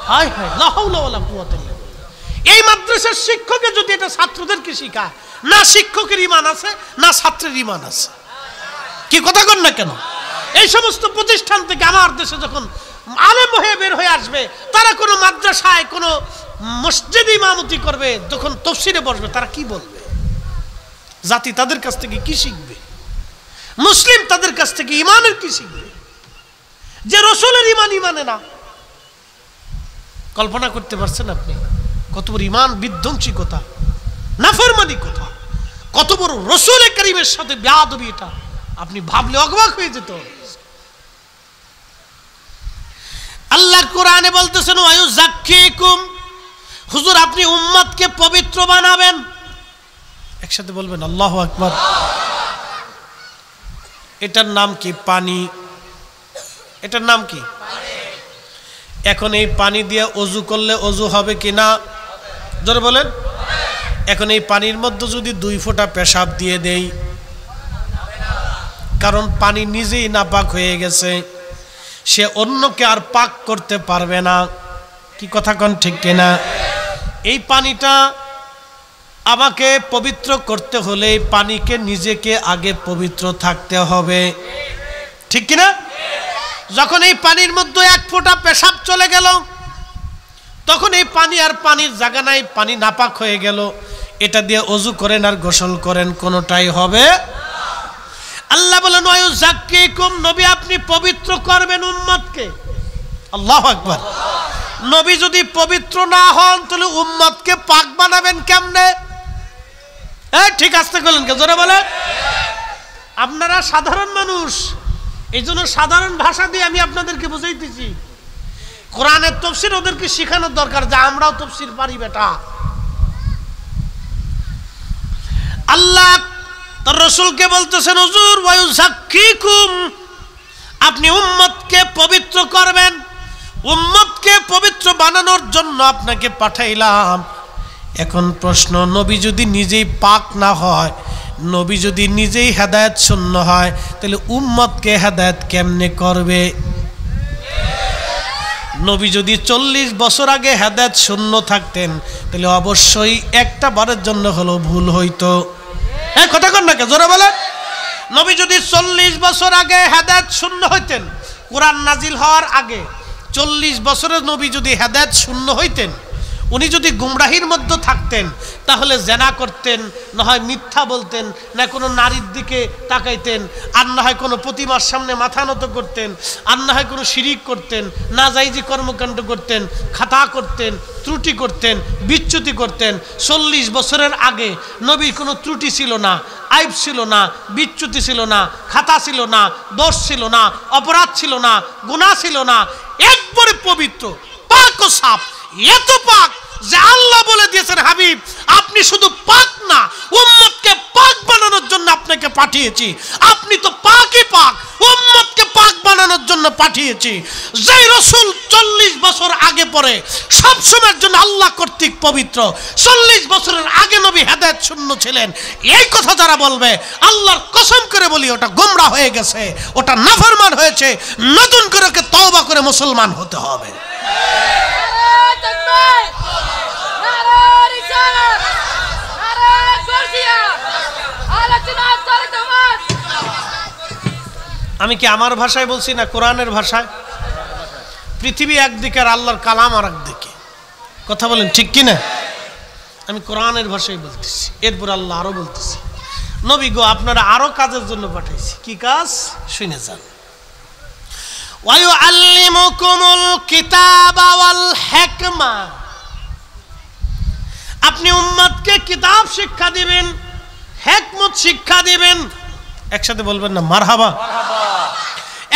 Speaker 1: হায় হায়, লা হাওলা ওয়ালা কুওয়াতা ইল্লা বিল্লাহ। এই মাদ্রাসার শিক্ষকে যদি এটা ছাত্রদেরকে শেখায়, না শিক্ষকের ঈমান আছে না ছাত্রের ঈমান আছে। কি কথা কন না কেন? এই সমস্ত প্রতিষ্ঠান থেকে আমার দেশে যখন আলেম হয়ে বের হয়ে আসবে, তারা কোনো মাদ্রাসায় কোনো মসজিদে ইমামতি করবে, যখন তাফসীরে বসবে তারা কি বলবে? জাতি তাদের কাছ থেকে কি শিখবে? মুসলিম তাদের কাছ থেকে ইমানের কি শিখবে? যে রাসূলের ইমান মানে না। কল্পনা করতে পারছেন আপনি কত বড় ইমান বিধ্বংসী কথা, নাফরমানি কথা, কত বড় রাসূল কারীমের সাথে বেয়াদবি! এটা আপনি ভাবলে অবাক হয়ে যেত। আল্লাহ কোরআনে বলতেছেন ওয়ায়ুযাক্কিকুম, হুজুর আপনি উম্মতকে পবিত্র বানাবেন। একসাথে বলবেন আল্লাহু আকবার। এটার নাম কি? পানি। এটার নাম কি? এখন এই পানি দিয়ে অজু করলে অজু হবে কিনা? জোরে বলেন। এখন এই পানির মধ্যে যদি 2 ফোঁটা পেশাব দিয়ে দেই, কারণ পানি নিজেই নাপাক হয়ে গেছে, সে অন্যকে আর পাক করতে পারবে না। কি কথা কোন ঠিক কিনা? এই পানিটা আমাকে পবিত্র করতে হলে এই পানিকে নিজেকে আগে পবিত্র থাকতে হবে, ঠিক কিনা? যখন এই পানির মধ্যে 1 ফোঁটা পেশাব চলে গেল, তখন এই পানি আর পানির জায়গা নাই, পানি নাপাক হয়ে গেল। এটা দিয়ে অজু করেন আর গোসল করেন, কোনোটাই হবে। আল্লাহ বলেন ওয়ায়ুযাক্কিকুম, নবী আপনি পবিত্র করবেন উম্মতকে। আল্লাহু আকবার। নবী যদি পবিত্র না হন তাহলে উম্মতকে পাক বানাবেন কেমনে? ঠিক আসতে বলেন, কে জোরে বলেন। আপনারা সাধারণ মানুষ, এই জন্য সাধারণ ভাষা দিয়ে আমি আপনাদেরকে বুঝাইতেছি। কোরআনের তাফসীর ওদেরকে শেখানোর দরকার, যে আমরাও তাফসীর পারি বেটা। আল্লাহ তার রাসূলকে বলতেছেন হুজুর ওয়ায়ুযাক্কিকুম, আপনি উম্মতকে পবিত্র করবেন। উম্মতকে পবিত্র বানানোর জন্য আপনাকে পাঠাইলাম। এখন প্রশ্ন, নবী যদি নিজেই পাক না হয়, নবী যদি নিজেই হেদায়েত শূন্য হয়, তাহলে উম্মতকে হেদায়েত কেমনে করবে? নবী যদি 40 বছর আগে হেদায়েত শূন্য থাকতেন, তাহলে অবশ্যই একটা বারের জন্য হলো ভুল হইতো। কথা কন না, কে জোরে বলেন। নবী যদি 40 বছর আগে হেদায়েত শূন্য হইতেন, কোরআন নাজিল হওয়ার আগে 40 বছরের নবী যদি হেদায়েত শূন্য হইতেন, উনি যদি গুমরাহির মধ্যে থাকতেন, তাহলে জেনা করতেন, না হয় মিথ্যা বলতেন, না কোনো নারীর দিকে তাকাইতেন, আর না হয় কোনো প্রতিমার সামনে মাথা নত করতেন, আর না হয় কোনো শিরিক করতেন, নাজাইজি কর্মকাণ্ড করতেন, খাতা করতেন, ত্রুটি করতেন, বিচ্যুতি করতেন। 40 বছরের আগে নবীর কোনো ত্রুটি ছিল না, আইব ছিল না, বিচ্যুতি ছিল না, খাতা ছিল না, দোষ ছিল না, অপরাধ ছিল না, গুনাহ ছিল না, একবারে পবিত্র, পাক ও সাফ। এত পাক যে আল্লাহ বলে দিয়েছেন, হাবিব আপনি শুধু পাক না, উম্মতকে পাক বানানোর জন্য আপনাকে পাঠিয়েছি। আপনি তো পাকই পাক, উম্মতকে পাক বানানোর জন্য পাঠিয়েছি। যে রাসূল 40 বছর আগে পরে সব সময়ের জন্য আল্লাহ কর্তৃক পবিত্র, 40 বছরের আগে নবী হেদায়েত শূন্য ছিলেন, এই কথা যারা বলবে, আল্লাহর কসম করে বলি ওটা গোমরা হয়ে গেছে, ওটা নাফরমান হয়েছে। নতুন করে ওকে তওবা করে মুসলমান হতে হবে। আমি কি আমার ভাষায় বলছি না কোরআনের ভাষায়? পৃথিবী একদিকে আর আল্লাহর কালাম আর একদিকে, কথা বলেন ঠিক কিনা? আমি কোরআনের ভাষায় বলতেছি, এরপর আল্লাহ আরো বলতেছি, নবী গো আপনারা আরো কাজের জন্য পাঠাইছি। কি কাজ? শুনে যান। ওয়ায়ুআল্লিমুকুমুল কিতাবা ওয়াল হিকমা, আপনি উম্মতকে কিতাব শিক্ষা দিবেন, হিকমত শিক্ষা দিবেন। একসাথে বলবেন না মারহাবা।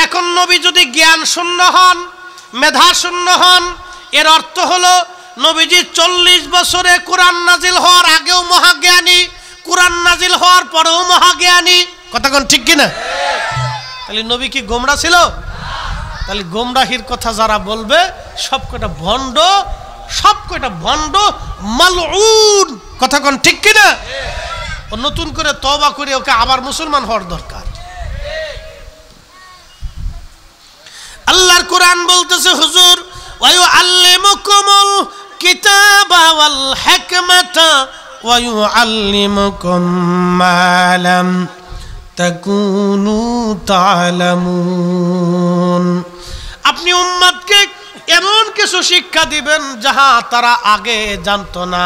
Speaker 1: এখন নবী যদি জ্ঞান শূন্য হন, মেধা শূন্য হন, এর অর্থ হলো নবীজি 40 বছরে কোরআন নাজিল হওয়ার আগেও মহাজ্ঞানী, কোরআন নাজিল হওয়ার পরেও মহাজ্ঞানী। কথা কোন ঠিক কিনা? তাহলে নবী কি গোমরা ছিল? তাহলে গোমরাহির কথা যারা বলবে সব কটা ভণ্ড, সব কটা ভণ্ড মালউন। কথা কোন ঠিক কিনা? ও নতুন করে তওবা করে ওকে আবার মুসলমান হওয়ার দরকার। আল্লাহর কোরআন বলতেছে হুজুর ওয়ায়ুআল্লিমুকুমুল কিতাবা ওয়াল হিকমাতা ওয়ায়ুআল্লিমুকুম মা লাম তাকুনু তা'লামুন। আপনি উম্মতকে এমন কিছু শিক্ষা দিবেন যাহা তারা আগে জানতো না।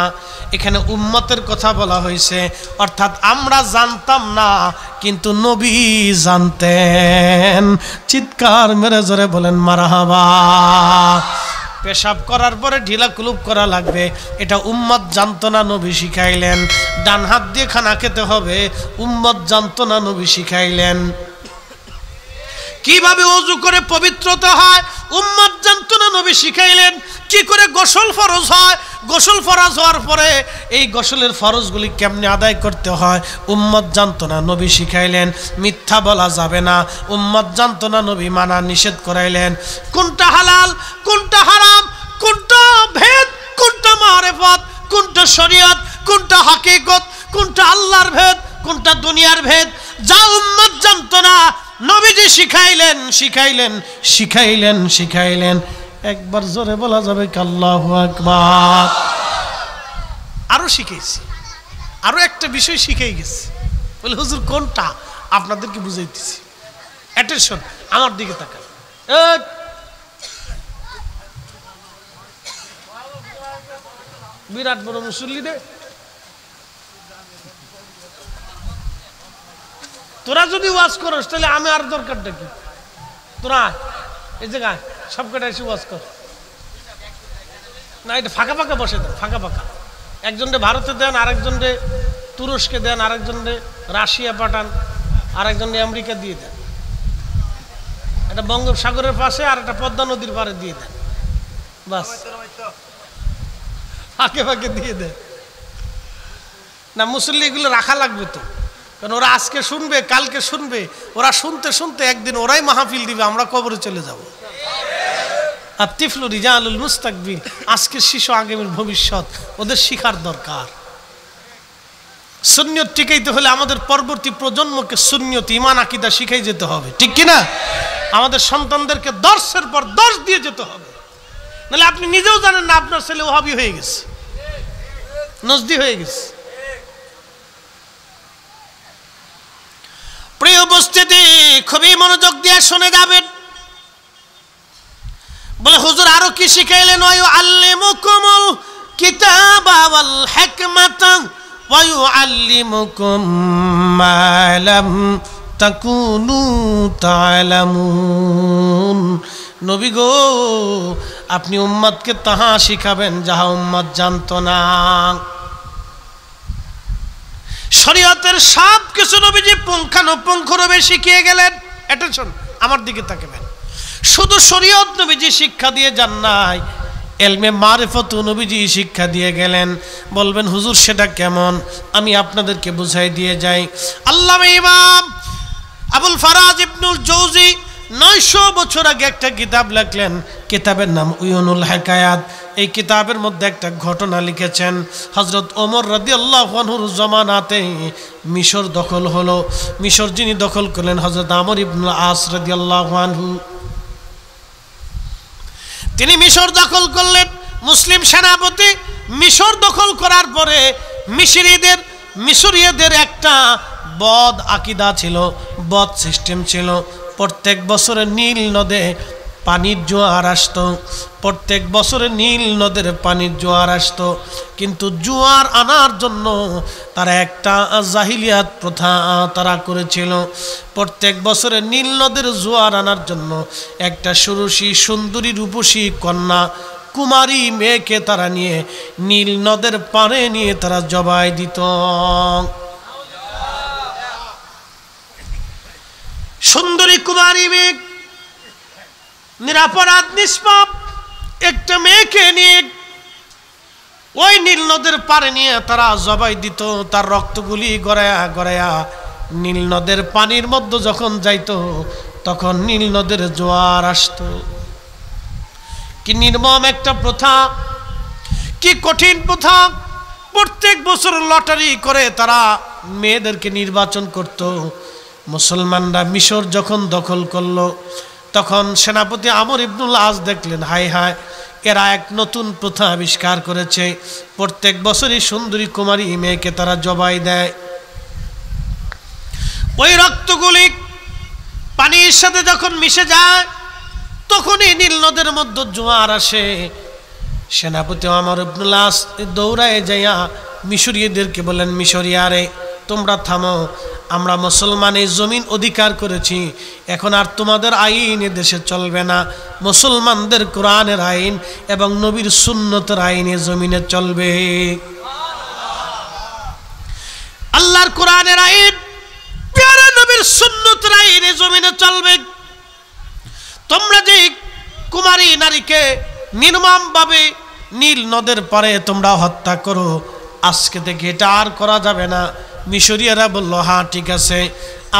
Speaker 1: এখানে উম্মতের কথা বলা হয়েছে, অর্থাৎ আমরা জানতাম না কিন্তু নবী জানতেন। চিৎকার মেরে জোরে বলেন মারহাবা। পেশাব করার পরে ঢিলা কুলুপ করা লাগবে, এটা উম্মত জানতো না, নবী শিখাইলেন। ডান হাত দিয়ে খানা খেতে হবে, উম্মত জানতো না, নবী শিখাইলেন। কিভাবে ওযু করে পবিত্রতা হয়, উম্মত জানতো না, নবী শিখাইলেন। কি করে গোসল ফরজ হয়, গোসল ফরজ হওয়ার পরে এই গোসলের ফরজগুলি কেমনে আদায় করতে হয়, উম্মত জানতো না, নবী শিখাইলেন। মিথ্যা বলা যাবে না, উম্মত জানতো না, নবী মানা নিষেধ করাইলেন। কোনটা হালাল কোনটা হারাম, কোনটা ভেদ কোনটা মারিফত, কোনটা শরীয়ত কোনটা হাকিকত, কোনটা আল্লাহর ভেদ কোনটা দুনিয়ার ভেদ, যা উম্মত জানতো না, নবীজি শিখাইলেন শিখাইলেন শিখাইলেন শিখাইলেন। একবার জোরে বলা যাবে কি আল্লাহু আকবার। আরো শিখাইছি, আরো একটা বিষয় শিখাই গেছে। বলে হুজুর কোনটা, আপনাদেরকে বুঝাইতেছি। অ্যাটেনশন, আমার দিকে তাকান। বিরাট বড় মুসল্লি রে, তোরা যদি ওয়াজ করস তাহলে আমি আর দরকারটা কি? তোরা এই জায়গায় সব কটা এসে ওয়াজ কর না, এটা ফাঁকা ফাঁকা বসে দেন, ফাঁকা ফাঁকা। একজনরে ভারতে দেন, আরেকজনরে তুরস্কে দেন, আরেকজনরে রাশিয়া পাঠান, আরেকজনরে আমেরিকা দিয়ে দেন। এটা বঙ্গোপসাগরের পাশে আর একটা পদ্মা নদীর পাড়ে দিয়ে দেন, বাস ফাঁকে ফাঁকে দিয়ে দেন। না মুসল্লি এগুলো রাখা লাগবে তো, কারণ ওরা আজকে শুনবে কালকে শুনবে, ওরা শুনতে শুনতে একদিন ওরাই মাহফিল দিবে, আমরা কবরে চলে যাব। আর তিফলু রিজালুল মুস্তাকবিল, আজকের শিশু আগামীর ভবিষ্যৎ, ওদের শিখার দরকার। সুন্নিয়ত টিকাইতে হলে আমাদের পরবর্তী প্রজন্মকে সুন্নিয়ত ঈমান আকীদা শিখাই যেতে হবে, ঠিক কি না? আমাদের সন্তানদেরকে দর্শের পর দর্শ দিয়ে যেতে হবে, নাহলে আপনি নিজেও জানেন না আপনার ছেলে ওহাবি হয়ে গেছে, নজদি হয়ে গেছে। প্রিয় উপস্থিতি, খুবই মনোযোগ দিয়ে শুনে যাবেন। বলে হুজুর আরো কি শিখাইলেন? ওয়া ইউআল্লিমুকুমুল কিতাবা ওয়াল হিকমাতা ওয়া ইউআল্লিমুকুম মা লাম তাকুনু তা'লামুন। নবী গো, আপনি উম্মতকে তাহা শিখাবেন যাহা উম্মত জানতো না। শরীয়তের সব কিছু নবীজি পুঙ্খানুপুঙ্খভাবে শিখিয়ে গেলেন। অ্যাটেনশন, আমার দিকে তাকাবেন। শুধু শরীয়ত নবীজি শিক্ষা দিয়ে যান নাই, ইলমে মারিফত নবীজি শিক্ষা দিয়ে গেলেন। বলবেন হুজুর সেটা কেমন? আমি আপনাদেরকে বুঝাই দিয়ে যাই। আল্লামা ইমাম আবুল ফারাজ ইবনুল জৌজি 900 বছর আগে একটা কিতাব লিখলেন, কিতাবের নাম উয়ুনুল হিকায়াত। এই কিতাবের মধ্যে একটা ঘটনা লিখেছেন। হযরত ওমর রাদিয়াল্লাহু আনহুর জামানাতে মিশর দখল হলো। মিশর যিনি দখল করলেন, হযরত আমর ইবনুল আস রাদিয়াল্লাহু আনহু। তিনি মিশর দখল করলেন, মুসলিম সেনাপতি। মিশর দখল করার পরে মিশরীয়দের একটা বদ আকীদা ছিল, বদ সিস্টেম ছিল। প্রত্যেক বছরে নীল নদে পানির জোয়ার আসতো, প্রত্যেক বছরে নীল নদের পানির জোয়ার আসতো। কিন্তু জোয়ার আনার জন্য তারা একটা জাহিলিয়াত প্রথা তারা করেছিল। প্রত্যেক বছরে নীল নদের জোয়ার আনার জন্য একটা ষোড়শী সুন্দরী রূপসী কন্যা কুমারী মেয়েকে তারা নিয়ে নীল নদের পাড়ে নিয়ে তারা জবাই দিত। সুন্দরী কুমারী মেয়ে, নিরাপরাধ নিষ্পাপ একটা মেয়েকে নিয়ে ওই নীল নদের পাড়ে নিয়ে তারা জবাই দিত। তার রক্তগুলি গড়ায়া গড়ায়া নীল নদের পানির মধ্যে যখন যাইতো, তখন নীল নদের জোয়ার আসতো। কি নির্মম একটা প্রথা, কি কঠিন প্রথা! প্রত্যেক বছর লটারি করে তারা মেয়েদেরকে নির্বাচন করত। মুসলমানরা মিশর যখন দখল করলো, তখন সেনাপতি আমর ইবনুল আস দেখলেন, হায় হায়, এরা এক নতুন প্রথা আবিষ্কার করেছে। প্রত্যেক বছরই সুন্দরী কুমারী মেয়েকে তারা জবাই দেয়। ওই রক্তগুলি পানির সাথে যখন মিশে যায়, তখনই নীল নদের মধ্যে জোয়ার আসে। সেনাপতি আমর ইবনুল আস দৌড়ায় যাইয়া মিশরীয়দেরকে বলেন, মিশরিয়ারে তোমরা থামো, আমরা মুসলমানের জমিন অধিকার করেছি, এখন আর তোমাদের আইন দেশে চলবে না, মুসলমানদের কোরআনের আইন এবং নবীর সুন্নতের আইনে জমিনে চলবে। আল্লাহর কোরআনের আইন, প্যারা নবীর সুন্নতের আইনে জমিনে চলবে। তোমরা যে কুমারী নারীকে নির্মমভাবে নীল নদের পারে তোমরা হত্যা করো, আজকে থেকে এটা আর করা যাবে না। মিশরীয়রা বলল, হ্যাঁ ঠিক আছে,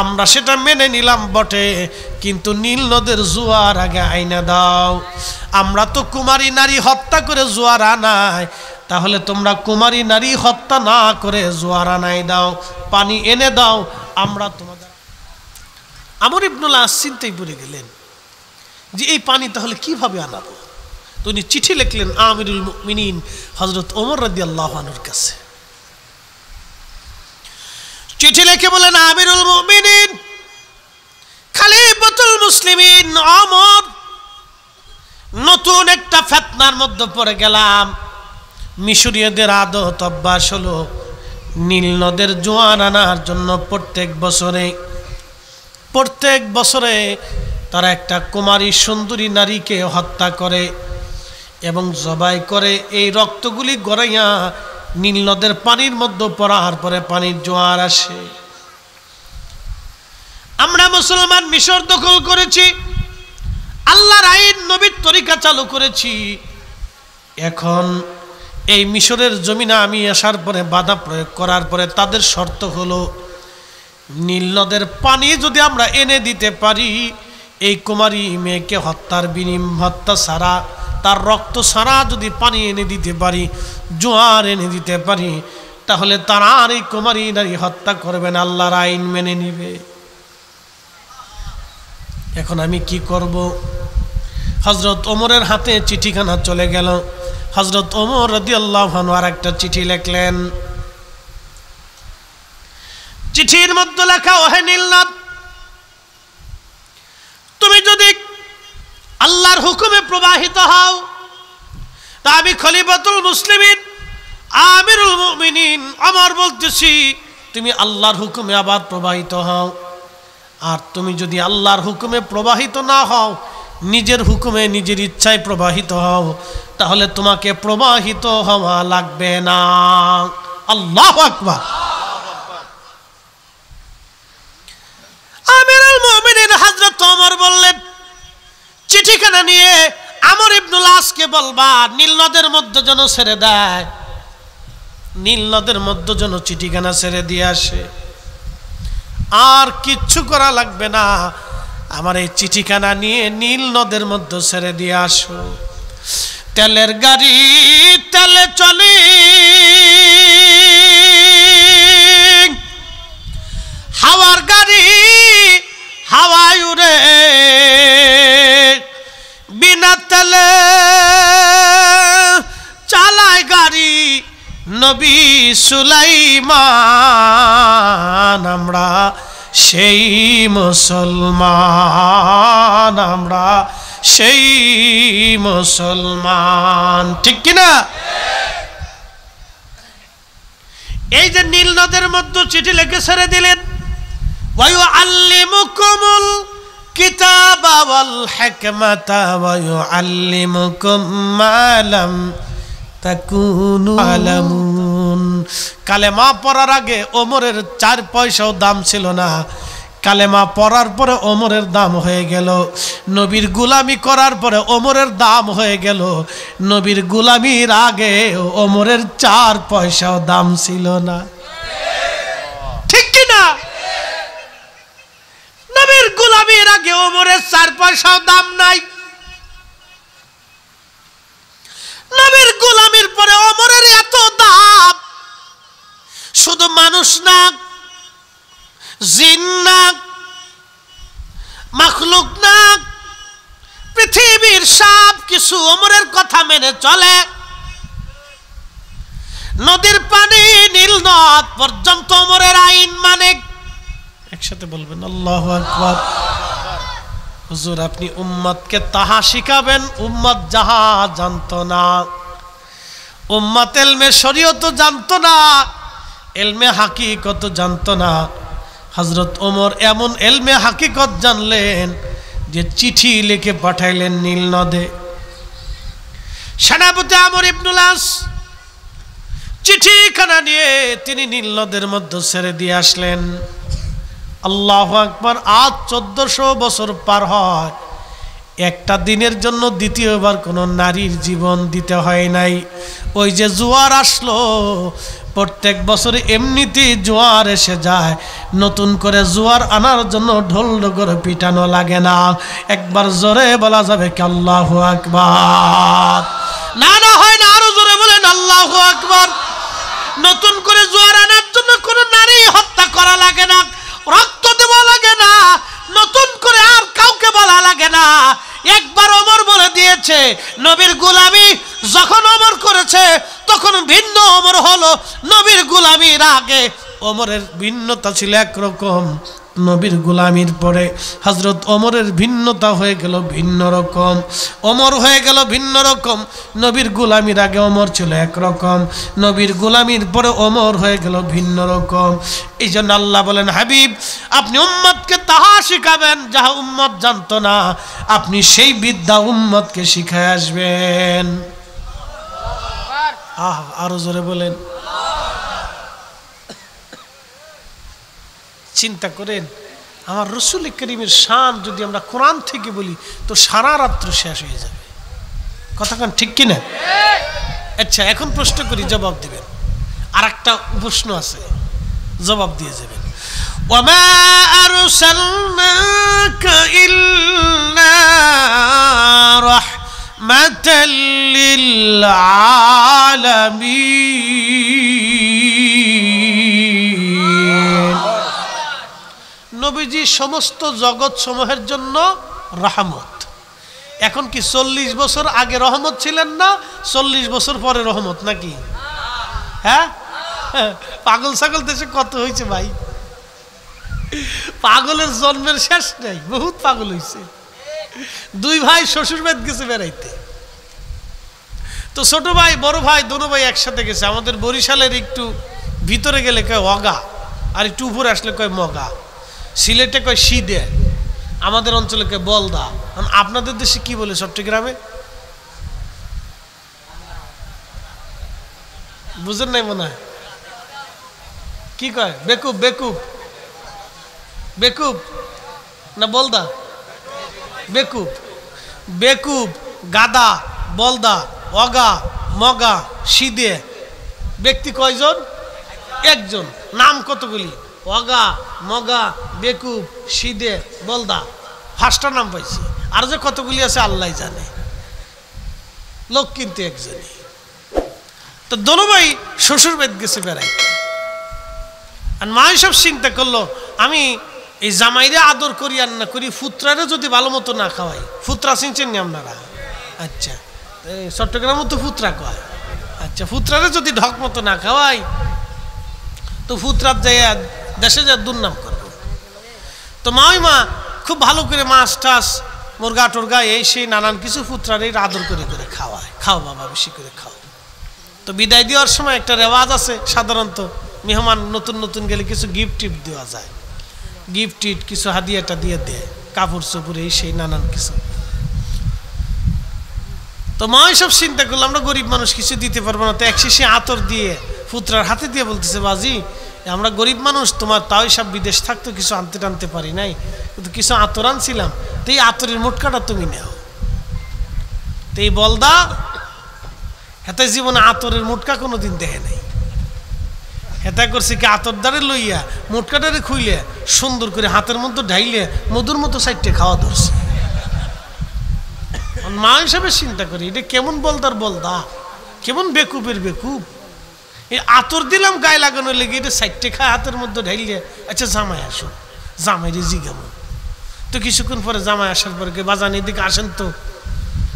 Speaker 1: আমরা সেটা মেনে নিলাম বটে, কিন্তু নীল নদের জোয়ার আগে আইনা দাও। আমরা তো কুমারী নারী হত্যা করে জোয়ার আনাই, তাহলে তোমরা কুমারী নারী হত্যা না করে জোয়ার আনাই দাও, পানি এনে দাও, আমরা তোমাদের। আমর ইবনুল আস চিন্তায় পড়ে গেলেন যে এই পানি তাহলে কিভাবে আনাবো। তো উনি চিঠি লিখলেন আমিরুল মুমিনিন হযরত ওমর রাদিয়াল্লাহু আনহুর কাছে। চিঠি লিখে বলেন, আমিরুল মুমিনিন খলিফাতুল মুসলিমিন ওমর, নতুন একটা ফিতনার মধ্যে পড়ে গেলাম। মিশরীয়দের আদত অভ্যাস হলো নীল নদের জোয়ার আনার জন্য প্রত্যেক বছরে তারা একটা কুমারী সুন্দরী নারীকে হত্যা করে এবং জবাই করে। এই রক্তগুলি গড়াইয়া নীল নদের পানির মধ্যে পড়ার পরে পানির জোয়ার আসে। আমরা মুসলমান মিশর দখল করেছি, আল্লাহর আইন নবীর তরিকা চালু করেছি। এখন এই মিশরের জমিনে আমি আসার পরে বাধা প্রয়োগ করার পরে তাদের শর্ত হলো, নীল নদের পানি যদি আমরা এনে দিতে পারি, এই কুমারী মেয়েকে হত্যা ছাড়া, তার রক্ত ছাড়া যদি পানি এনে দিতে পারি, জোয়ার এনে দিতে পারি, তাহলে তারা আর এই কুমারী নারী হত্যা করবে না, আল্লাহর আইন মেনে নিবে। এখন আমি কি করব? হযরত ওমরের হাতে চিঠিখানা চলে গেল। হযরত ওমর রাদিয়াল্লাহু আনহু আর একটা চিঠি লিখলেন। চিঠির মধ্যে লেখা, ওহে নীল নদ, তুমি যদি আল্লাহর হুকুমে প্রবাহিত হও, তা আমি খলিফাতুল মুসলিমিন আমিরুল মুমিনিন ওমর বলতেছি, তুমি আল্লাহর হুকুমে আবার প্রবাহিত হও। আর তুমি যদি আল্লাহর হুকুমে প্রবাহিত না হও, নিজের হুকুমে নিজের ইচ্ছায় প্রবাহিত হও, তাহলে তোমাকে প্রবাহিত হওয়া লাগবে না। আল্লাহু আকবার। আমিরুল মুমিনিন হযরত ওমর বললেন, চিঠিখানা নিয়ে আমর ইবনুল আসকে বলবা নীল নদের মধ্যে যেন ছেড়ে দেয়, নীল নদের মধ্যে যেন চিঠিখানা ছেড়ে দিয়ে আসে। আর কিচ্ছু করা লাগবে না, আমার এই চিঠিখানা নিয়ে নীল নদের মধ্যে ছেড়ে দিয়ে আসো। তেলের গাড়ি তেলে চলে, হাওয়ার গাড়ি হাওয়ায় উড়ে, বিনা তেলে চালায় গাড়ি নবী সুলাইমান। আমরা সেই মুসলমান, আমরা সেই মুসলমান, ঠিক কিনা? এই যে নীল নদের মধ্যে চিঠি লিখে ছেড়ে দিলেন, ওয়ায়ুআল্লিমুকুমুল কিতাবা ওয়াল হিকমাতা ওয়ায়ুআল্লিমুকুম মা লাম তাকুনু আলামুন। কালেমা পড়ার আগে ওমরের 4 পয়সাও দাম ছিল না, কালেমা পড়ার পরে ওমরের দাম হয়ে গেল। নবীর গোলামি করার পরে ওমরের দাম হয়ে গেল। নবীর গোলামির আগে ওমরের 4 পয়সাও দাম ছিল না, ঠিক কিনা? নবীর গোলামির আগে ওমরের 4 পয়সাও দাম নাই। নবীর গোলামির পরে ওমরের এত দাম, শুধু মানুষ না, জিন না, মাখলুক না, পৃথিবীর সব কিছু ওমরের কথা মেনে চলে। নদীর পানি নীল নদ পর্যন্ত ওমরের আইন মানে। একসাথে বলবেন আল্লাহু আকবার। হুজুর আপনি উম্মতকে তাহা শিখাবেন উম্মত যাহা জানতো না। উম্মত এলমে শরীয়ত জানতো না, এলমে হাকিকত জানতো না। হযরত ওমর এমন এলমে হাকিকত জানলেন যে চিঠি লিখে পাঠাইলেন নীল নদে। সেনাপতি আমর ইবনুল আস চিঠিখানা নিয়ে তিনি নীল নদের মধ্যে ছেড়ে দিয়ে আসলেন। আল্লাহু আকবার। আজ 1400 বছর পার হয়, একটা দিনের জন্য দ্বিতীয়বার কোনো নারীর জীবন দিতে হয় নাই। ওই যে জোয়ার আসলো, প্রত্যেক বছর এমনিতেই জোয়ার এসে যায়, নতুন করে জোয়ার আনার জন্য ঢোল করে পিটানো লাগে না। একবার জোরে বলা যাবে কি আল্লাহু আকবার? না না হয় না, আরো জোরে বলেন আল্লাহু আকবার। নতুন করে জোয়ার আনার জন্য কোনো নারী হত্যা করা লাগে না, রক্ত দেওয়া লাগে না, নতুন করে আর কাউকে বলা লাগে না। একবার ওমর বলে দিয়েছে, নবীর গোলামি যখন ওমর করেছে তখন ভিন্ন ওমর হলো। নবীর গোলামির আগে ওমরের ভিন্নতা ছিল একরকম, নবীর গোলামির পরে হযরত ওমরের ভিন্নতা হয়ে গেল ভিন্ন রকম। ওমর হয়ে গেল ভিন্ন রকম, নবীর গোলামির আগে ওমর ছিল একরকম, নবীর গোলামির পরে ওমর হয়ে গেল ভিন্ন রকম। এই জন্য আল্লাহ বলেন, হাবিব আপনি উম্মতকে তাহা শিখাবেন যাহা উম্মত জানতো না। আপনি সেই বিদ্যা উম্মতকে শিখায় আসবেন। আরো জোরে বলেন। চিন্তা করেন, আমার রাসূল করিমের শান যদি আমরা কোরআন থেকে বলি তো সারা রাত্র শেষ হয়ে যাবে। কথাখান ঠিক কিনা? আচ্ছা এখন প্রশ্ন করি, জবাব দিবেন। আর একটা প্রশ্ন আছে, জবাব দিয়ে যাবেন। ওয়ামা আরসালনাকা ইল্লা রাহমাতাল লিল আলামিন। নবীজি সমস্ত জগৎ সমূহের জন্য রহমত। এখন কি 40 বছর আগে রহমত ছিলেন না, 40 বছর পরে রহমত নাকি? হ্যাঁ, পাগল ছাগল দেশে কত হয়েছে ভাই, পাগলের জন্মের শেষ নেই, বহুত পাগল হয়েছে। দুই ভাই শ্বশুর বাড়ি গেছে বেড়াইতে, তো ছোট ভাই বড় ভাই দোনো ভাই একসাথে গেছে। আমাদের বরিশালের একটু ভিতরে গেলে কয় অগা, আর একটু উপরে আসলে কয় মগা, সিলেটে কয় সিদে, আমাদের অঞ্চলে কয় বলদা। আপনাদের দেশে কি বলে চট্টগ্রামে? বুঝেন নাই মনে হয়, কি কয়? বেকুব। বেকুব বেকুব না বলদা? বেকুব। বেকুব, গাদা, বলদা, অগা, মগা, সিদে। ব্যক্তি কয়জন? একজন। নাম কতগুলি? অগা, মগা, বেকুব, সিদে, বলদা। 5টা নাম পাইছি, আর যে কতগুলি আছে আল্লাহ জানে। লোক কিন্তু একজনই। তো দোনো ভাই শ্বশুর বাড়ি গেছে বেড়াইতে, আর মা সব চিন্তা করলো, আমি এই জামাইরে আদর করি আর না করি, ফুতরারে যদি ভালো মতো না খাওয়াই। ফুতরা চিনছেন নি আপনারা? আচ্ছা, চট্টগ্রামে তো ফুতরা কয়। আচ্ছা, ফুতরারে যদি ঢক মতো না খাওয়াই তো ফুতরাত যাইয়া দেশে যা দুর্নাম করবো। তো মা খুব ভালো করে মাছ টাছ, মুরগা টুরগা, এই সেই নানান কিছু ফুতরারে আদর করে করে খাওয়ায়। খাও বাবা, বেশি করে খাও। তো বিদায় দেওয়ার সময় একটা রেওয়াজ আছে, সাধারণত মেহমান নতুন নতুন গেলে কিছু গিফট টিপ দেওয়া যায়, গিফট টিট কিছু হাদিয়াটা দিয়ে দেয়, কাপড় চোপড়, এই সেই নানান কিছু। তো মা সব চিন্তা করলো, আমরা গরিব মানুষ, কিছু দিতে পারবো না। তো এক শিশি আতর দিয়ে ফুতরার হাতে দিয়ে বলতেছে, বাজি আমরা গরিব মানুষ, তোমার তাও সব বিদেশ থাকতো, কিছু আনতে টানতে পারি নাই, কিন্তু কিছু আতর আনছিলাম, তো এই আতরের মোটকাটা তুমি নেও। তো এই বলদা হেতে জীবনে আতরের মোটকা কোনোদিন দেখে নাই। হেতা করছে কি, আতর দ্বারে লইয়া মোটকাটারে খুইলে সুন্দর করে হাতের মধ্যে ঢাইলে মধুর মতো সাইডে খাওয়া ধরছে। মা হিসাবে চিন্তা করি, এটা কেমন বলদার বলদা, কেমন বেকুবের বেকুব। এই আতর দিলাম গায়ে লাগানোর লেগে, এটা সাইডে খায় হাতের মধ্যে ঢাইলে। আচ্ছা জামাই আসো, জামাই রে জিগামো। তো কিছুক্ষণ পরে জামাই আসার পরে বাজান এদিকে আসেন তো।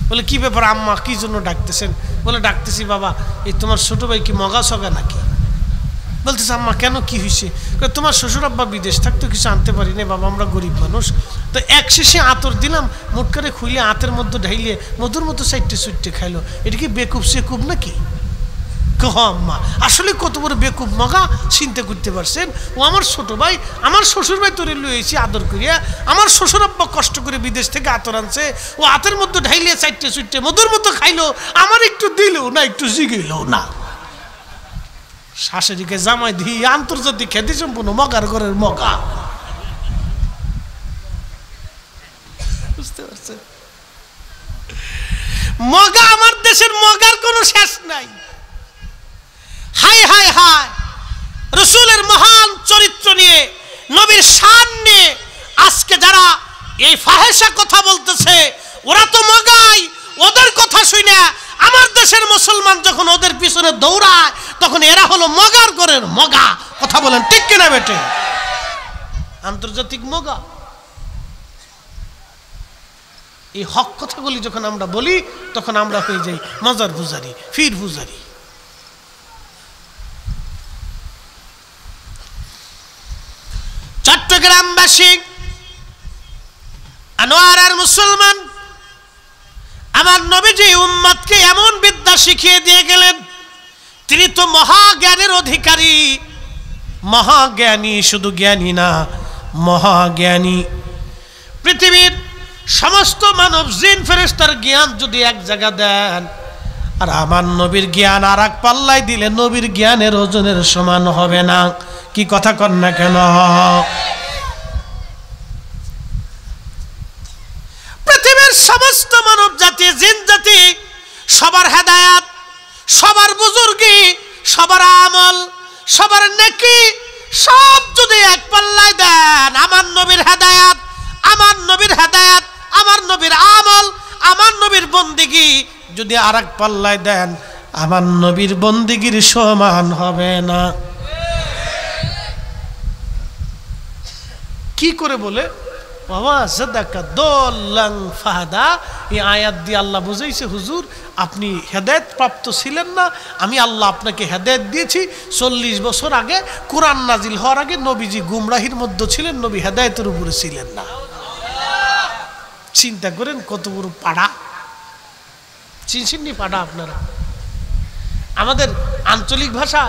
Speaker 1: বলে কি ব্যাপার আম্মা, কি জন্য ডাকতেছেন? বলে ডাকতেছি বাবা, এই তোমার ছোট ভাই কি মগা সগা নাকি? বলতেছে আম্মা কেন, কি হয়েছে? তোমার শ্বশুর আব্বা বিদেশ থাকতো, কিছু আনতে পারি না বাবা, আমরা গরিব মানুষ। তো এক শেষে আতর দিলাম, মোটকারে খুইলে আতের মধ্যে ঢাইলে মধুর মতো সাইটে সুইটে খাইলো। এটা কি বেকুব সেকুব নাকি? আম্মা আসলে কত বড় বেকুব মগা চিন্তা করতে পারছেন? ও আমার ছোট ভাই, আমার শ্বশুর ভাই তোরে লইছি আদর করিয়া, আমার শ্বশুর আব্বা কষ্ট করে বিদেশ থেকে আতর আনছে, ও আতের মধ্যে ঢাইলে সাইটে সুইটে মধুর মতো খাইলো, আমার একটু দিল না, একটু জিগেল না। শাশুড়িকে জামাই দিয়ে আন্তর্জাতিক খ্যাতি সম্পূর্ণ মগার ঘরের মগা। বুঝতে পারছেন? মগা, আমার দেশের মগার কোনো শেষ নাই। হাই হাই হাই, রসুলের মহান চরিত্র নিয়ে, নবীর শান নিয়ে আজকে যারা এই ফাহেসা কথা বলতেছে, ওরা তো মগাই। ওদের কথা শুনে আমার দেশের মুসলমান যখন ওদের পিছনে দৌড়ায়, তখন এরা হলো মগার ঘরের মগা। কথা বলেন ঠিক কিনা বেটে? আন্তর্জাতিক মগা। এই হক কথাগুলি যখন আমরা বলি, তখন আমরা হয়ে যাই মাজার পূজারি, ফির পূজারি। চট্টগ্রামবাসী, আনোয়ার আর মুসলমান, আমার নবীজি উম্মতকে এমন বিদ্যা শিখিয়ে দিয়ে গেলেন, তিনি তো মহাজ্ঞানের অধিকারী, মহাজ্ঞানী, শুধু জ্ঞানী না, মহাজ্ঞানী। পৃথিবীর সমস্ত মানব জিন ফেরেশতার জ্ঞান যদি এক জায়গা দেন, আর আমার নবীর জ্ঞান আর এক পাল্লায় দিলে নবীর জ্ঞানের ওজনের সমান হবে না। কি কথা কন না কেন? পৃথিবীর সমস্ত মানব জাতি, জিন জাতি, সবার হেদায়াত, সবার বুজুর্গি, সবার আমল, সবার নেকি, সব যদি এক পাল্লায় দেন, আমার নবীর হেদায়াত, আমার নবীর হেদায়াত, আমার নবীর আমল, আমার নবীর বন্দিগি যদি আর এক পাল্লায় দেন, আমার নবীর বন্দিগির সমান হবে না। কি করে বলে? বাবা সাদাকা দোল্লাং ফাহাদা, এই আয়াত দিয়ে আল্লাহ বুঝাইছে, হুজুর আপনি হেদায়েত প্রাপ্ত ছিলেন না, আমি আল্লাহ আপনাকে হেদায়েত দিয়েছি। 40 বছর আগে কোরআন নাজিল হওয়ার আগে নবীজি গুমরাহির মধ্যে ছিলেন, নবী হেদায়েতের উপরে ছিলেন না। চিন্তা করেন কত বড় পাড়া। চিনছেননি পাড়া আপনারা? আমাদের আঞ্চলিক ভাষা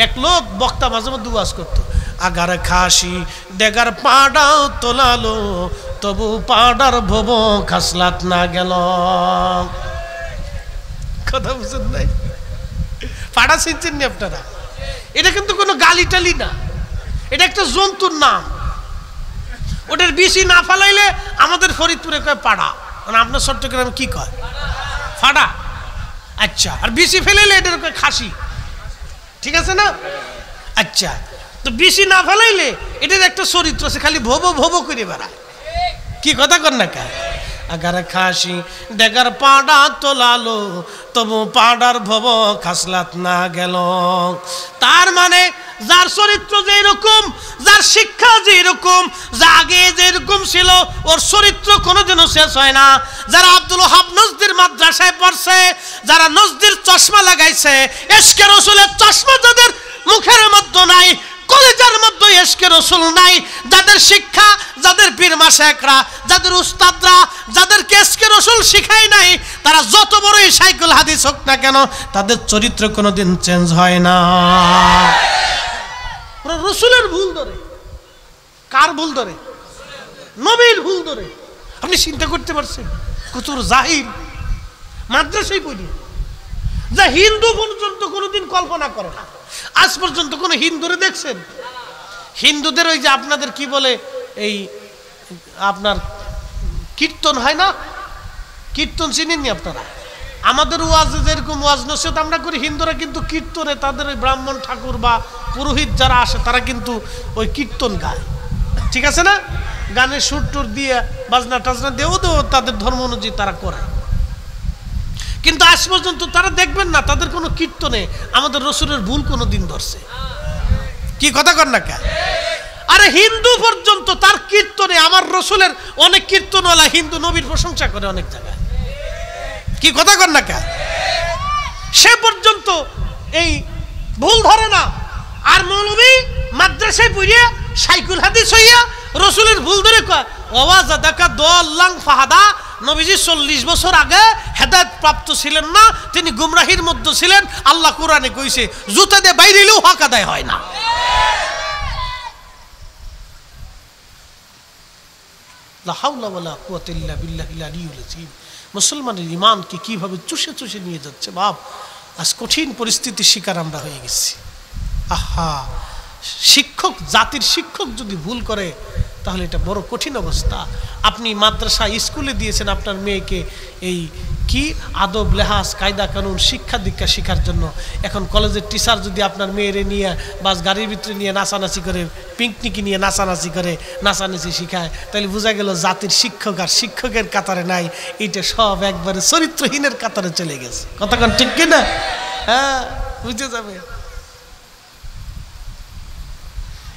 Speaker 1: এক লোক বক্তা মাঝে মধ্যে ওয়াজ করতো, আগার খাসি দেগার পাড়াও তোলালো, তবু পাড়ার ভব খাসলাত না গেল। কথা বুঝেন নাই? পাড়া চিনছেন নি আপনারা? এটা কিন্তু কোনো গালি টালি না, এটা একটা জন্তুর নাম। ওটার বেশি না ফালাইলে আমাদের ফরিদপুরে কয় পাড়া, মানে আপনার চট্টগ্রামে কি কয়? ফাড়া। আচ্ছা, আর বেশি ফেলাইলে এটার কয় খাসি। ঠিক আছে না? আচ্ছা, তো বেশি না ফেলাইলে এটার একটা চরিত্র আছে, খালি ভোবো ভোবো করে বেড়ায়। কি কথা কর না কে? আগার খাসি দেগার পাড়া তোলালো, তবু পাড়ার ভব খাসলাত না গেল। তার মানে যার চরিত্র যেরকম, যার শিক্ষা যেরকম, যা আগে যেরকম ছিল, ওর চরিত্র কোনোদিনও শেষ হয় না। যারা আব্দুল ওহাব নজদির মাদ্রাসায় পড়ছে, যারা নজদির চশমা লাগাইছে, ইশকে রাসূলের চশমা যাদের মুখের মধ্যে নাই, কলেজের মধ্যে ইশকে রাসূল নাই, যাদের শিক্ষা, যাদের পীর মাশায়েখরা, যাদের উস্তাদরা, যাদেরকে ইশকে রাসূল শিখায় নাই, তারা যত বড়ই শাইখুল হাদিস হোক না কেন, তাদের চরিত্র কোনোদিন চেঞ্জ হয় না। ওরা রসুলের ভুল ধরে। কার ভুল ধরে? নবীর ভুল ধরে। আপনি চিন্তা করতে পারছেন কত জাহিল? মাদ্রাসায় পড়ি, যা হিন্দু পর্যন্ত কোনোদিন কল্পনা করে না। আজ পর্যন্ত কোনো হিন্দুরে দেখছেন? হিন্দুদের ওই যে আপনাদের কি বলে, এই আপনার কীর্তন হয় না, কীর্তন চিনেননি আপনারা? আমাদের ওয়াজে যেরকম ওয়াজ নসিহত আমরা করি, হিন্দুরা কিন্তু কীর্তনে তাদের ওই ব্রাহ্মণ ঠাকুর বা পুরোহিত যারা আসে তারা কিন্তু ওই কীর্তন গায়। ঠিক আছে না? গানের সুর টুর দিয়ে বাজনা টাজনা দিয়েও তো তাদের ধর্ম অনুযায়ী তারা করে। কিন্তু আজ পর্যন্ত তারা দেখবেন না তাদের কোনো কীর্তনে আমাদের রসুলের ভুল কোনো দিন ধরছে। কি কথা কর না কে? আরে হিন্দু পর্যন্ত তার কীর্তনে আমার রসুলের অনেক কীর্তনওয়ালা হিন্দু নবীর প্রশংসা করে অনেক জায়গায়। কি কথা কর না কে? সে পর্যন্ত এই ভুল ধরে না। আর মাদ্রাসায় পড়িয়া সাইকুল হাদিস হইয়া রসুলের ভুল ধরে কয় ওয়াজাদাকা দাল্লান ফাহাদা। নবীজি 40 বছর আগে হেদায়েত প্রাপ্ত ছিলেন না, তিনি গুমরাহির মধ্যে ছিলেন। আল্লাহ কোরআনে কইছে জুতা দিয়ে বাইরেলেও হক আদায় হয় না। লা হাওলা ওয়ালা কুওয়াতা ইল্লা বিল্লাহিল আলিয়্যিল আযীম। মুসলমানের ঈমানকে কিভাবে চুষে চুষে নিয়ে যাচ্ছে বাপ। আজ কঠিন পরিস্থিতির শিকার আমরা হয়ে গেছি। আহা, শিক্ষক, জাতির শিক্ষক যদি ভুল করে তাহলে এটা বড় কঠিন অবস্থা। আপনি মাদ্রাসা স্কুলে দিয়েছেন আপনার মেয়েকে এই কি আদব লেহাজ কায়দা কানুন শিক্ষা দীক্ষা শেখার জন্য। এখন কলেজের টিচার যদি আপনার মেয়েরে নিয়ে বাস গাড়ির ভিতরে নিয়ে নাচানাচি করে, পিকনিকে নিয়ে নাচানাচি করে, নাচানাচি শিখায়, তাহলে বোঝা গেল জাতির শিক্ষক আর শিক্ষকের কাতারে নাই, এটা সব একবারে চরিত্রহীনের কাতারে চলে গেছে। কতক্ষণ ঠিক কিনা? হ্যাঁ, বুঝে যাবে।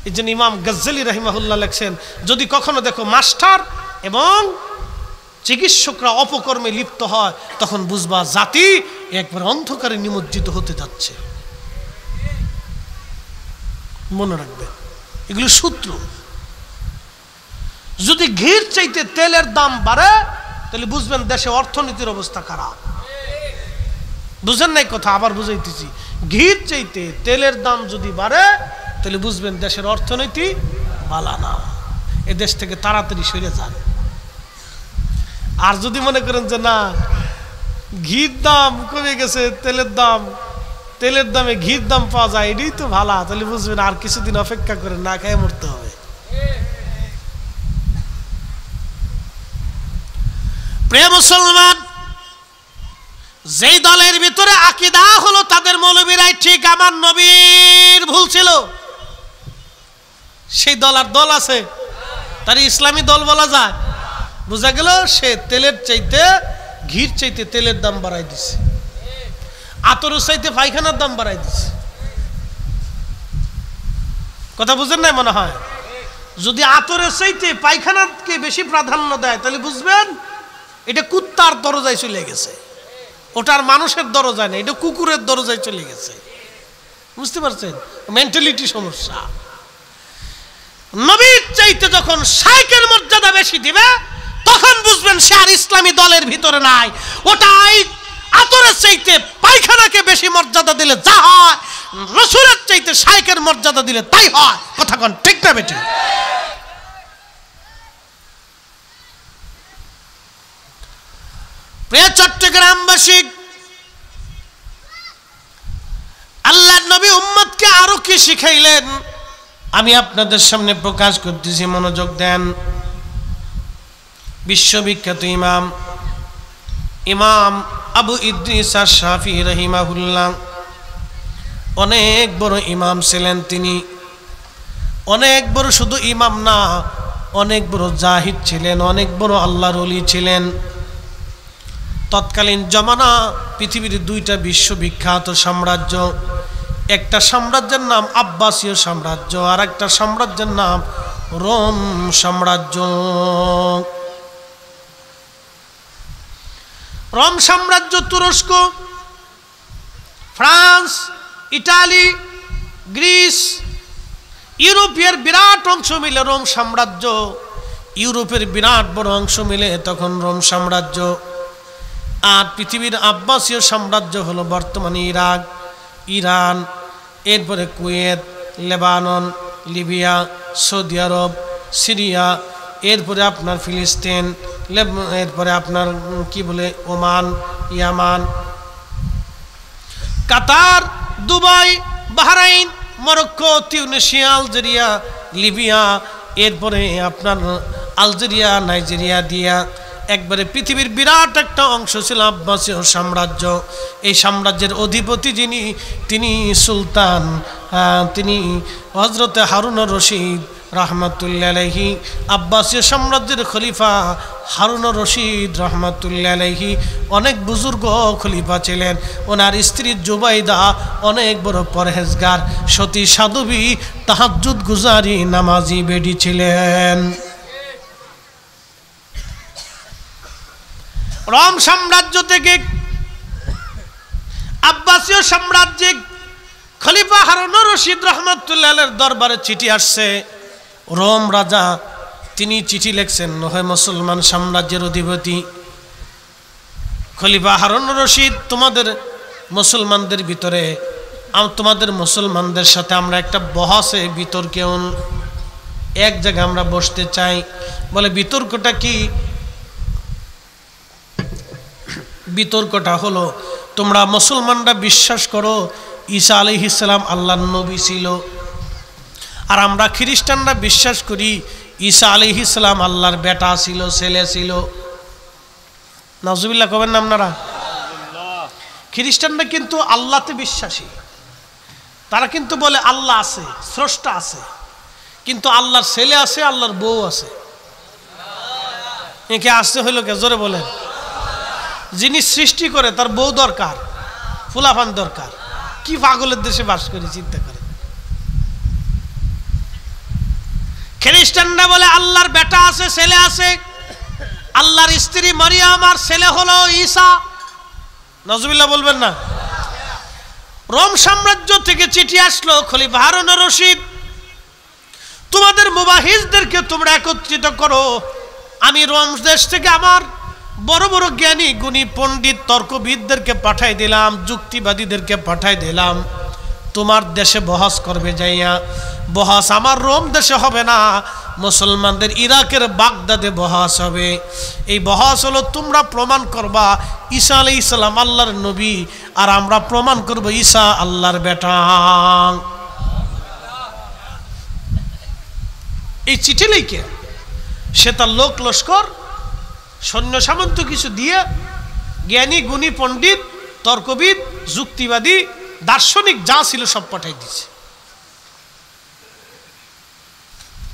Speaker 1: এই জন্য ইমাম গজ্জালি রাহিমাহুল্লাহ লেখছেন, যদি কখনো দেখো মাস্টার এবং চিকিৎসকরা অপকর্মে লিপ্ত হয়, তখন বুঝবা জাতি একবার অন্ধকারে নিমজ্জিত হতে যাচ্ছে। মনে রাখবে, এগুলো সূত্র। যদি ঘির চাইতে তেলের দাম বাড়ে তাহলে বুঝবেন দেশে অর্থনীতির অবস্থা খারাপ। বুঝেন নাই কথা? আবার বুঝাইতেছি, ঘির চাইতে তেলের দাম যদি বাড়ে তাহলে বুঝবেন দেশের অর্থনীতি ভালো না, এ দেশ থেকে তাড়াতাড়ি সরে যান। আর যদি মনে করেন যে না, ঘির দাম কমে গেছে, তেলের দামে ঘির দাম পাওয়া যায়, এটাই তো ভালো, তাহলে বুঝবেন আর কিছুদিন অপেক্ষা করে না খেয়ে মরতে হবে। প্রিয় মুসলমান, যেই দলের ভিতরে আকীদা হলো তাদের মৌলবীরাই ঠিক আমার নবীর ভুল ছিল, সেই দল আর দল আছে, তার ইসলামী দল বলা যায়। বোঝা গেল সে তেলের চাইতে ঘির চাইতে তেলের দাম বাড়াই দিছে, আতরের চাইতে পায়খানার দাম বাড়াই দিছে। কথা বুঝেন নাই মনে হয়? যদি আতরের চাইতে পায়খানাকে বেশি প্রাধান্য দেয় তাহলে বুঝবেন এটা কুত্তার দরজায় চলে গেছে, ওটার মানুষের দরজায় না, এটা কুকুরের দরজায় চলে গেছে। বুঝতে পারছেন? মেন্টালিটি সমস্যা। নবীর চাইতে যখন শাইখের মর্যাদা বেশি দিবে তখন বুঝবেন সে আর ইসলামী দলের ভিতরে নাই। ওটাই আতরের চাইতে পায়খানাকে বেশি মর্যাদা দিলে যা হয়, রাসূলের চাইতে শাইখের মর্যাদা দিলে তাই হয়। কথা কোন ঠিক না বেটি? প্রিয় চট্টগ্রামবাসী, আল্লাহর নবী উম্মতকে আরো কি শিখাইলেন আমি আপনাদের সামনে প্রকাশ করতেছি, মনোযোগ দেন। বিশ্ববিখ্যাত ইমাম আবু ইদ্রিস আশ-শাফিঈ রাহিমাহুল্লাহ অনেক বড় ইমাম ছিলেন। তিনি অনেক বড়, শুধু ইমাম না, অনেক বড় জাহিদ ছিলেন, অনেক বড় আল্লাহর ওলি ছিলেন। তৎকালীন জমানা পৃথিবীর দুইটা বিশ্ববিখ্যাত সাম্রাজ্য, একটা সাম্রাজ্যের নাম আব্বাসীয় সাম্রাজ্য, আর একটা সাম্রাজ্যের নাম রোম সাম্রাজ্য। রোম সাম্রাজ্য তুরস্ক, ফ্রান্স, ইটালি, গ্রিস, ইউরোপের বিরাট অংশ মিলে রোম সাম্রাজ্য। ইউরোপের বিরাট বড় অংশ মিলে তখন রোম সাম্রাজ্য। আর পৃথিবীর আব্বাসীয় সাম্রাজ্য হলো বর্তমানে ইরাক, ইরান, এরপরে Kuwait, Lebanon, Libya, Saudi Arab, Syria, এরপরে আপনার ফিলিস্তিন, এরপরে আপনার কি বলে ওমান, ইয়ামান, Qatar, Dubai, Bahrain, Morocco, Tunisia, Algeria, Libya, এরপরে আপনার আলজেরিয়া, নাইজেরিয়া দিয়া একবারে পৃথিবীর বিরাট একটা অংশ ছিল আব্বাসীয় সাম্রাজ্য। এই সাম্রাজ্যের অধিপতি যিনি, তিনি সুলতান, তিনি হযরতে হারুনুর রশিদ রহমাতুল্লাহ আলাইহি। আব্বাসীয় সাম্রাজ্যের খলিফা হারুনুর রশিদ রহমাতুল্লাহ আলাইহি অনেক বুজুর্গ খলিফা ছিলেন। ওনার স্ত্রী জুবাইদা অনেক বড় পরহেজগার, সতী সাধবী, তাহাজ্জুদ গুজারি, নামাজি বেডি ছিলেন। রোম সাম্রাজ্য থেকে আব্বাসীয় সাম্রাজ্যে খলিফা হারুনুর রশিদ রাহমাতুল্লাহ আলাইহির দরবারে চিঠি আসছে। রোম রাজা তিনি চিঠি লিখছেন, নহে মুসলমান সাম্রাজ্যের অধিপতি খলিফা হারুনুর রশিদ, তোমাদের মুসলমানদের ভিতরে তোমাদের মুসলমানদের সাথে আমরা একটা বহসে বিতর্কে এক জায়গায় আমরা বসতে চাই। বলে বিতর্কটা কি? বিতর্কটা হলো তোমরা মুসলমানরা বিশ্বাস করো ঈসা আলাইহিস সালাম আল্লাহর নবী ছিল, আর আমরা খ্রিস্টানরা বিশ্বাস করি ঈসা আলাইহিস সালাম আল্লাহর বেটা ছিল, ছেলে ছিল। নাউজুবিল্লাহ কবেন না আপনারা? খ্রিস্টানরা কিন্তু আল্লাহতে বিশ্বাসী, তারা কিন্তু বলে আল্লাহ আছে, স্রষ্টা আছে, কিন্তু আল্লাহর ছেলে আছে, আল্লাহর বউ আছে। একে আসতে হইল কে? জোরে বলেন। যিনি সৃষ্টি করে তার বউ দরকার, ফুলাফান দরকার। কি পাগলের দেশে বাস করি চিন্তা করে। খ্রিস্টানরা বলে আল্লাহর বেটা আছে, ছেলে আছে, আল্লাহর স্ত্রী মারিয়াম আর ছেলে হলো ঈসা। নাউজুবিল্লাহ বলবেন না? রোম সাম্রাজ্য থেকে চিঠি আসলো, খলিফা হারুনুর রশিদ তোমাদের মুবাহিজদেরকে তোমরা একত্রিত করো। আমি রোম দেশ থেকে আমার বড় বড় জ্ঞানী গুণী পণ্ডিত তর্কবিদদেরকে পাঠাই দিলাম, যুক্তিবাদীদেরকে পাঠাই দিলাম, তোমার দেশে বহস করবে যাইয়া। বহস আমার রোম দেশে হবে না, মুসলমানদের ইরাকের বাগদাদে বহস হবে। এই বহস হলো তোমরা প্রমাণ করবা ঈসা আলাইহিস সালাম আল্লাহর নবী, আর আমরা প্রমাণ করব ঈসা আল্লাহর বেটা। এই চিঠি লিখে সে তার লোক লস্কর সৈন্য সামন্ত কিছু দিয়ে জ্ঞানী গুণী পণ্ডিত তর্কবিদ যুক্তিবাদী দার্শনিক যা ছিল সব পাঠাই দিছে।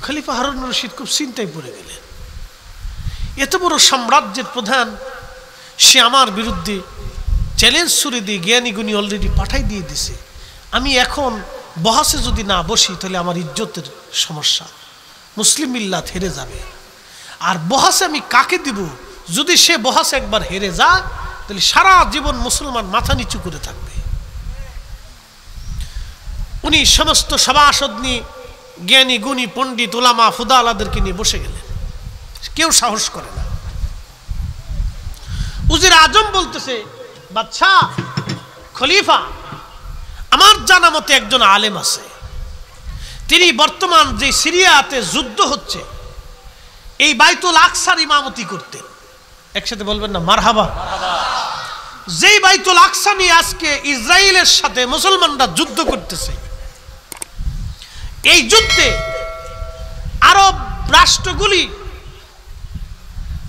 Speaker 1: খলিফা হারুনুর রশিদ খুব চিন্তায় পড়ে গেলেন। এত বড় সাম্রাজ্যের প্রধান সে আমার বিরুদ্ধে চ্যালেঞ্জ ছুড়ে দিয়ে জ্ঞানী গুণী অলরেডি পাঠাই দিয়ে দিছে। আমি এখন বহাসে যদি না বসি তাহলে আমার ইজ্জতের সমস্যা, মুসলিম মিল্লাত হেরে যাবে। আর বহাসে আমি কাকে দিব? যদি সে বহাসে একবার হেরে যায় তাহলে সারা জীবন মুসলমান মাথা নিচু করে থাকবে। উনি সমস্ত সভাসদ নিয়ে জ্ঞানী গুণী পণ্ডিত উলামা ফুদালাদেরকে নিয়ে বসে গেলেন। কেউ সাহস করে না। উজির আজম বলতেছে, বাদশাহ খলিফা, আমার জানা মতে একজন আলেম আছে, তিনি বর্তমান যে সিরিয়াতে যুদ্ধ হচ্ছে এই বাইতুল আকসার ইমামতি করতেন। একসাথে বলবেন না মারহাবা? যেই বাইতুল আকসা নিয়ে আজকে ইসরায়েলের সাথে মুসলমানরা যুদ্ধ করতেছে, এই যুদ্ধে আরব রাষ্ট্রগুলি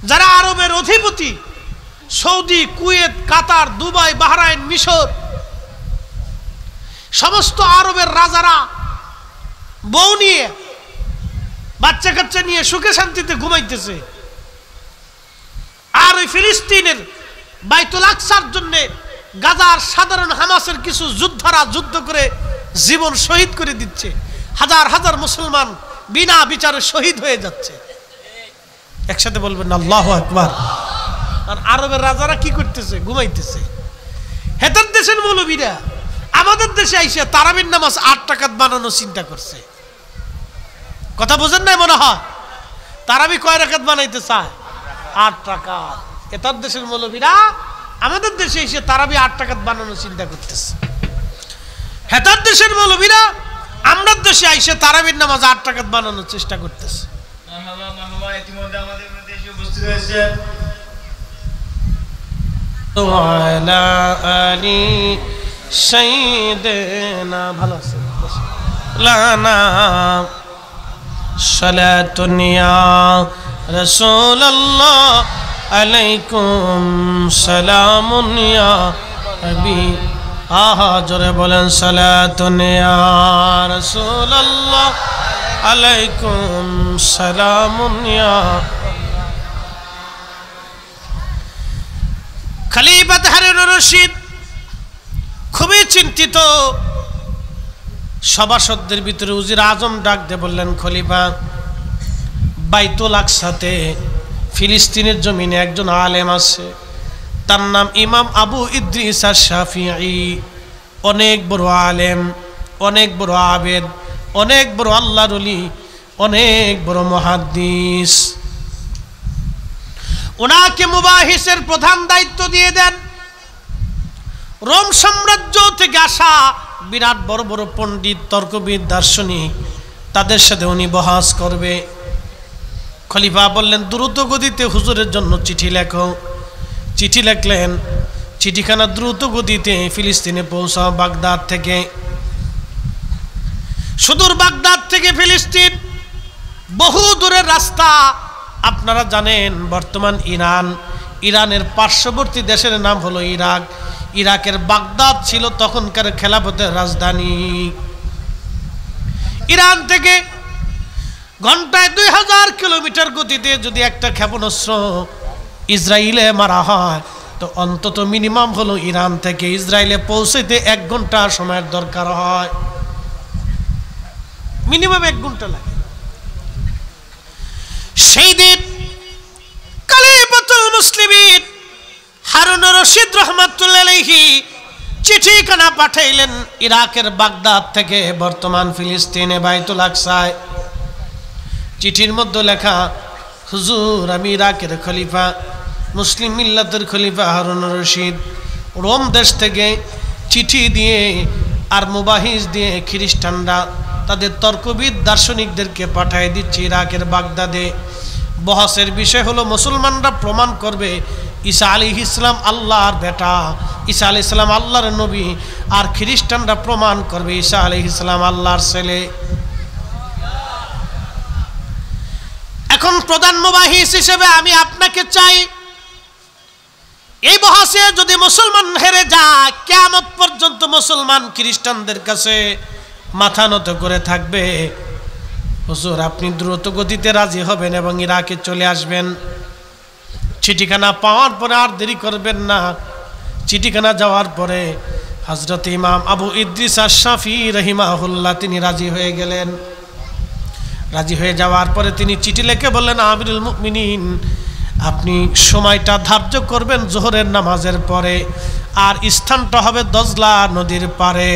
Speaker 1: যারা আরবের অধিপতি, সৌদি, কুয়েত, কাতার, দুবাই, বাহরাইন, মিশর, সমস্ত আরবের রাজারা বউ নিয়ে বাচ্চা কাচ্চা নিয়ে সুখে শান্তিতে ঘুমাইতেছে। আর ওই ফিলিস্তিনের বাইতুল আকসার জন্য গাজার সাধারণ হামাসের কিছু যোদ্ধারা যুদ্ধ করে জীবন শহীদ করে দিচ্ছে। হাজার হাজার মুসলমান বিনা বিচারে শহীদ হয়ে যাচ্ছে। একসাথে বলবেন আল্লাহু আকবার। আর আরবের রাজারা কি করতেছে? ঘুমাইতেছে। হেতার দেশের মৌলবীরা আমাদের দেশে আইসে তারাবির নামাজ 8 টাকাত বানানো চিন্তা করছে। কথা বোঝেন নাই মনে হয়? তারাবি কয় রাকাত বানাইতে চায়? 8 টাকা। হেতার দেশের মৌলবীরা আমাদের দেশে এসে তারাবি 8 টাকাত বানানো চিন্তা করতেছে। হেতার দেশের মৌলবীরা আমরা দেশে আইসে তারাবির নামাজ 8 টাকাত বানানোর চেষ্টা করতেছে।
Speaker 2: ইতিমধ্যে আমাদের দেশে উপস্থিত হয়েছে
Speaker 1: ওয়ালা আলি সাইয়্যিদিনা, ভালো আছে লানা সালাতুন ইয়া রাসূলুল্লাহ আলাইকুম সালামুন ইয়া হাবিব। আহা জোরে বলেন সালাতুন ইয়া রাসূলুল্লাহ আলাইকুম সালামুন ইয়া। খলিফা হারুনুর রশিদ খুবই চিন্তিত। সভাসদদের ভিতরে উজির আজম ডাক দিয়ে বললেন, খলিফা, বাইতুল আকসাতে ফিলিস্তিনের জমিনে একজন আলেম আছে, তার নাম ইমাম আবু ইদ্রিস আশ-শাফিঈ, অনেক বড় আলেম। অনেক বড় আবেদ, অনেক বড় আল্লাহর ওলি, অনেক বড় মুহাদ্দিস। ওনাকে মুবাহিসের প্রধান দায়িত্ব দিয়ে দেন। রোম সাম্রাজ্য থেকে আসা বিরাট বড় বড় পণ্ডিত, তর্কবিদ, দার্শনিক, তাদের সাথে উনি বহাস করবে। খলিফা বললেন, দ্রুত গতিতে হুজুরের জন্য চিঠি লেখো। চিঠি লিখলেন। চিঠিখানা দ্রুত গতিতে ফিলিস্তিনে পৌঁছাও বাগদাদ থেকে। সুদূর বাগদাদ থেকে ফিলিস্তিন বহু দূরের রাস্তা। আপনারা জানেন বর্তমান ইরানের পার্শ্ববর্তী দেশের নাম হলো ইরাক। ইরাকের বাগদাদ ছিল তখনকার খেলাফতের রাজধানী। ইরান থেকে ঘন্টায় 2000 কিলোমিটার গতিতে যদি একটা ক্ষেপণাস্ত্র ইসরায়েলে মারা হয়, তো অন্তত মিনিমাম হলো ইরান থেকে ইসরায়েলে পৌঁছতে 1 ঘন্টা সময়ের দরকার হয়। মিনিমাম 1 ঘন্টা লাগে। সেই দিন খলিফাতুল মুসলিমিন হারুন রশিদ রাহমাতুল্লাহি আলাইহি চিঠিখানা পাঠাইলেন ইরাকের বাগদাদ থেকে বর্তমান ফিলিস্তিনে বাইতুল আকসায়। চিঠির মধ্যে লেখা, হুজুর আমি ইরাকের খলিফা, মুসলিম মিল্লাতের খলিফা হারুন রশিদ রোম দেশ থেকে চিঠি দিয়ে আর মুবাহিস দিয়ে খ্রিস্টানরা তাদের তর্কবিদ দার্শনিকদেরকে পাঠিয়ে দিচ্ছে ইরাকের বাগদাদে। বহসের বিষয় হলো মুসলমানরা প্রমাণ করবে ঈসা আলাইহিস সালাম আল্লাহর বেটা, ঈসা আলাইহিস সালাম আল্লাহর নবী, আর খ্রিস্টানরা প্রমাণ করবে ঈসা আলাইহিস সালাম আল্লাহর ছেলে। এখন প্রধান মুবাহিস হিসেবে আমি আপনাকে চাই, এই বহসে যদি মুসলমান হেরে যায়, কিয়ামত পর্যন্ত মুসলমান খ্রিস্টানদের কাছে মাথা নত করে থাকবে। হুজুর আপনি দ্রুত গতিতে রাজি হবেন এবং ইরাকে চলে আসবেন। চিঠিখানা পাওয়ার পরে আর দেরি করবেন না। চিঠিখানা যাওয়ার পরে হযরত ইমাম আবু ইদ্রিস আশ-শাফি রাহিমাহুল্লাহ তিনি রাজি হয়ে গেলেন। রাজি হয়ে যাওয়ার পরে তিনি চিঠি লিখে বললেন, আমিরুল মুমিনিন আপনি সময়টা ধার্য করবেন জোহরের নামাজের পরে, আর স্থানটা হবে দজলা নদীর পারে।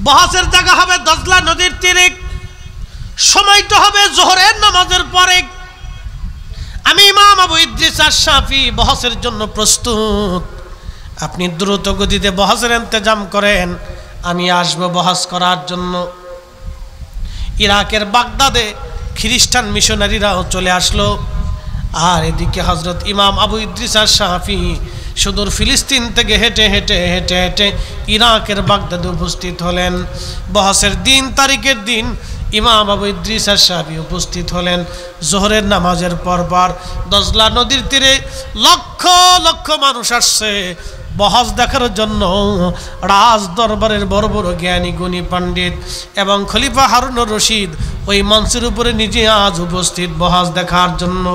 Speaker 1: বহসের জায়গা হবে দজলা নদীর তীরে, সময়টা হবে জোহরের নামাজের পরে। আমি ইমাম আবু ইদ্রিস আশ-শাফি বহসের জন্য প্রস্তুত। আপনি দ্রুত গতিতে বহসের ইন্তজাম করেন, আমি আসবো বহস করার জন্য। ইরাকের বাগদাদে খ্রিস্টান মিশনারিরাও চলে আসলো। আর এদিকে হযরত ইমাম আবু ইদ্রিস আশ-শাফি সুদূর ফিলিস্তিন থেকে হেঁটে হেঁটে হেঁটে হেঁটে ইরাকের বাগদাদে উপস্থিত হলেন। বহসের দিন তারিখের দিন ইমাম আবু ইদ্রিস আশ-শাফি উপস্থিত হলেন জোহরের নামাজের পরপর। দজলা নদীর তীরে লক্ষ লক্ষ মানুষ আসছে বহস দেখার জন্য। রাজ দরবারের বড় বড় জ্ঞানী গুণী পণ্ডিত এবং খলিফা হারুন রশিদ ওই মঞ্চের উপরে নিজে আজ উপস্থিত বহস দেখার জন্য।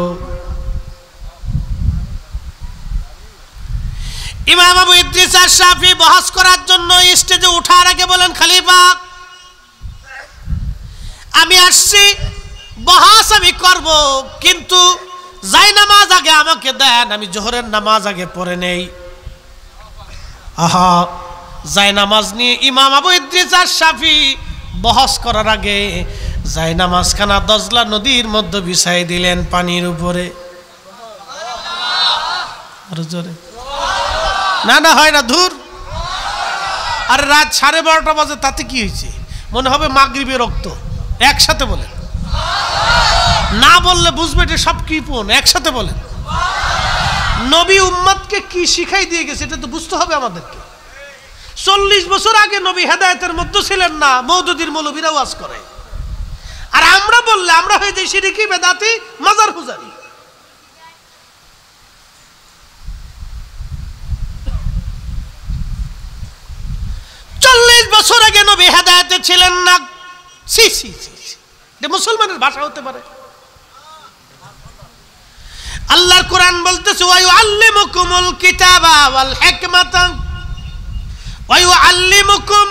Speaker 1: ইমাম আবু ইদ্রিস আশ-শাফি বহস করার জন্য স্টেজে ওঠার আগে বলেন, খলিফা আমি আসছি, বহস আমি করব, কিন্তু জায়নামাজ আগে আমাকে দেন, আমি জোহরের নামাজ আগে পড়ে নেই। আহা, জায়নামাজ নিয়ে ইমাম আবু ইদ্রিস আশ-শাফি বহস করার আগে জায়নামাজখানা দজলা নদীর মধ্যে বিছাই দিলেন পানির উপরে। আরো জোরে না, না হয় না, ধুর। আরে রাত 12:30 বাজে, তাতে কি হয়েছে? মনে হবে মাগরিবের রক্ত। একসাথে বলেন, না বললে বুঝবে এটা সব কৃপণ। একসাথে বলেন, নবী উম্মতকে কি শিখাই দিয়ে গেছে এটা তো বুঝতে হবে আমাদেরকে। 40 বছর আগে নবী হেদায়েতের মধ্যে ছিলেন না, মওদুদির মৌলবীরা ওয়াজ করে, আর আমরা বললে আমরা হয়ে যাই শিরকি, বেদাতি, মাজার পূজারি। বছর আগে নবী হেদায়েতে ছিলেন না। সি সি সি, এটা মুসলমানের ভাষা হতে পারে? আল্লাহর কোরআন বলতেছে, ওয়া ইউআল্লিমুকুমুল কিতাবা ওয়াল হিকমাতা ওয়া ইউআল্লিমুকুম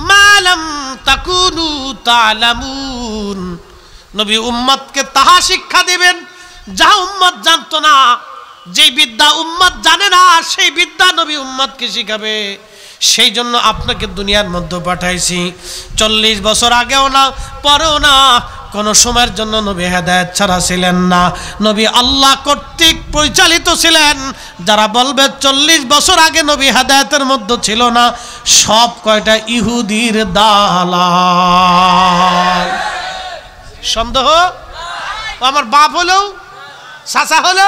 Speaker 1: মা লাম তাকুনু তা'লামুন। নবী উম্মতকে তাহা শিক্ষা দিবেন যা উম্মত জানতো না। যে বিদ্যা উম্মত জানে না সেই বিদ্যা নবী উম্মতকে শিখাবে। সেই জন্য আপনাকে দুনিয়ার মধ্যে পাঠাইছি। 40 বছর আগেও না পরেও না কোনো সময়ের জন্য নবী হেদায়েত ছাড়া ছিলেন না, নবী আল্লাহ কর্তৃক পরিচালিত ছিলেন। যারা বলবে 40 বছর আগে নবী হেদায়েতের মধ্যে ছিল না, সব কয়টা ইহুদির দালাল। সন্দেহ? আমার বাপ হলেও, চাচা হলে,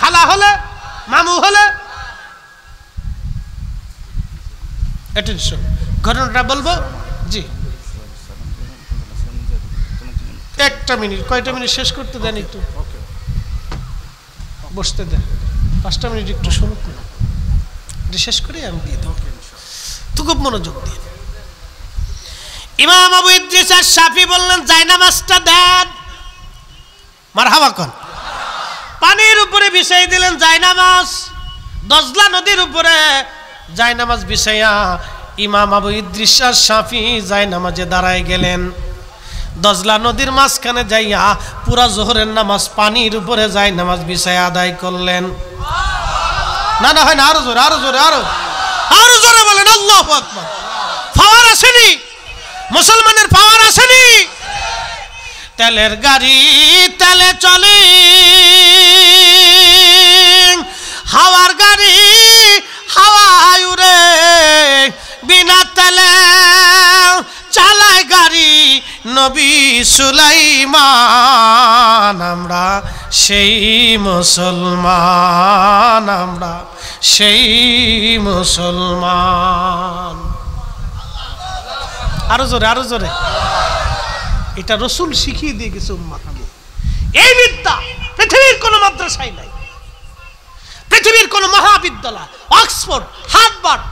Speaker 1: খালা হলে, মামু হলে, অ্যাটেনশন, ঘটনাটা বলবো। জি, একটা মিনিট, কয়টা মিনিট শেষ করতে দেন, একটু বসতে দেন, 5টা মিনিট একটু শুনুক না, এটা শেষ করে আমি দিয়ে দেব। তো খুব মনোযোগ দিয়ে। ইমাম আবু ইদ্রিস আশ-শাফি বললেন, জায়নামাজটা দেন। মারহাবা কোন। পানির উপরে বিছাই দিলেন জায়নামাজ, দজলা নদীর উপরে জায়নামাজ বিছাইয়া ইমাম আবু ইদ্রিস আশ-শাফি জায়নামাজে দাঁড়ায় গেলেন। দজলা নদীর মাঝখানে যাইয়া পুরা জোহরের নামাজ পানির উপরে জায়নামাজ বিছাইয়া আদায় করলেন। না না, হয় না, আরো জোরে, আরো জোরে, আরো জোরে বলেন আল্লাহু আকবার। পাওয়ার আসেনি মুসলমানের, পাওয়ার আসেনি। তেলের গাড়ি তেলে চলে, হাওয়ার গাড়ি হাওয়ায় উড়ে, বিনা তেলে চালায় গাড়ি নবী সুলাইমান। আমরা সেই মুসলমান, আমরা সেই মুসলমান। আরো জোরে, আরো জোরে। এটা রসুল শিখিয়ে দিয়ে গেছে উম্মাহকে। এই বিদ্যা পৃথিবীর কোন মাদ্রাসায় নাই, পৃথিবীর কোন মহাবিদ্যালয়, অক্সফোর্ড, হার্ভার্ড,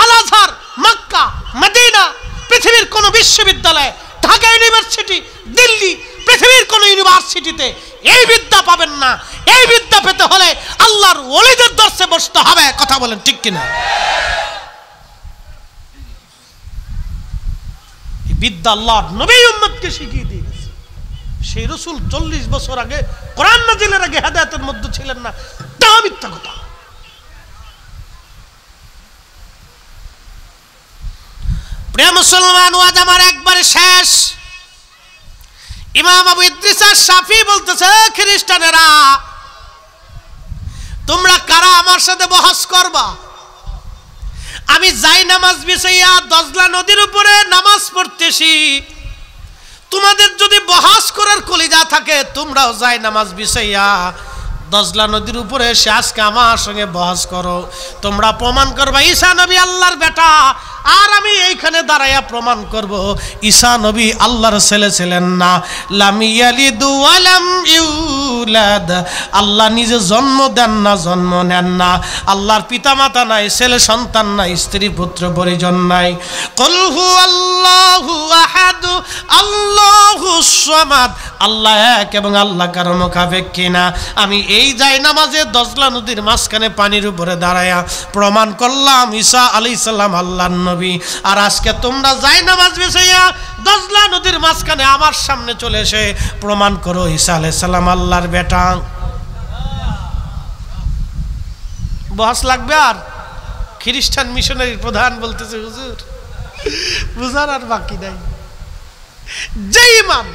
Speaker 1: আল আজহার, মক্কা, মদিনা, পৃথিবীর কোন বিশ্ববিদ্যালয়, ঢাকা ইউনিভার্সিটি, দিল্লি, পৃথিবীর কোন ইউনিভার্সিটিতে এই বিদ্যা পাবেন না। এই বিদ্যা পেতে হলে আল্লাহর ওলিদের দর্শে বসতে হবে। কথা বলেন ঠিক কিনা? এই বিদ্যা আল্লাহর নবী উম্মতকে শিখিয়ে দিয়ে গেছে। সেই রাসূল 40 বছর আগে কোরআন নাজিলের আগে হেদায়েতের মধ্যে ছিলেন না, তা মিথ্যা কথা। প্রিয় মুসলমান, ওয়াজ আমার একবারে শেষ। ইমাম আবু ইদ্রিস আশ-শাফি বলতেছে, খ্রিস্টানেরা তোমরা কারা আমার সাথে বহস করবা? আমি যাই নামাজ বিছাইয়া দজলা নদীর উপরে নামাজ পড়তেছি, তোমাদের যদি বহস করার কলিজা থাকে তোমরাও যাই নামাজ বিছাইয়া দজলা নদীর উপরে এসে আজকে আমার সঙ্গে বহস করো। তোমরা প্রমাণ করবা ঈসা নবী আল্লাহর বেটা, আর আমি এইখানে দাঁড়াইয়া প্রমাণ করব ঈসা নবী আল্লাহর ছেলে ছিলেন না। লাম ইয়ালিদ ওয়া লাম ইউলাদ, আল্লাহ নিজে জন্ম দেন না, জন্ম নেন না। আল্লাহর পিতামাতা নাই, ছেলে সন্তান নাই, স্ত্রী পুত্র পরিজন নাই। কুল হুয়াল্লাহু আহাদ আল্লাহুস সামাদ, আল্লাহ এক এবং আল্লাহ কারো মুখাপেক্ষী না। আমি এই যাই নামাজে দজলা নদীর মাঝখানে পানির উপরে দাঁড়ায়া প্রমাণ করলাম ঈসা আলাইহিস সালাম আল্লাহর নবী। আর আজকে তোমরা যাই নামাজ বিছাইয়া দজলা নদীর মাঝখানে আমার সামনে চলে এসে প্রমাণ করো ঈসা আলাইহিস সালাম আল্লাহর বেটা। বহস লাগবে? আর খ্রিস্টান মিশনারি প্রধান বলতেছে, হুজুর বুঝার আর বাকি নাই। যেই ইমান,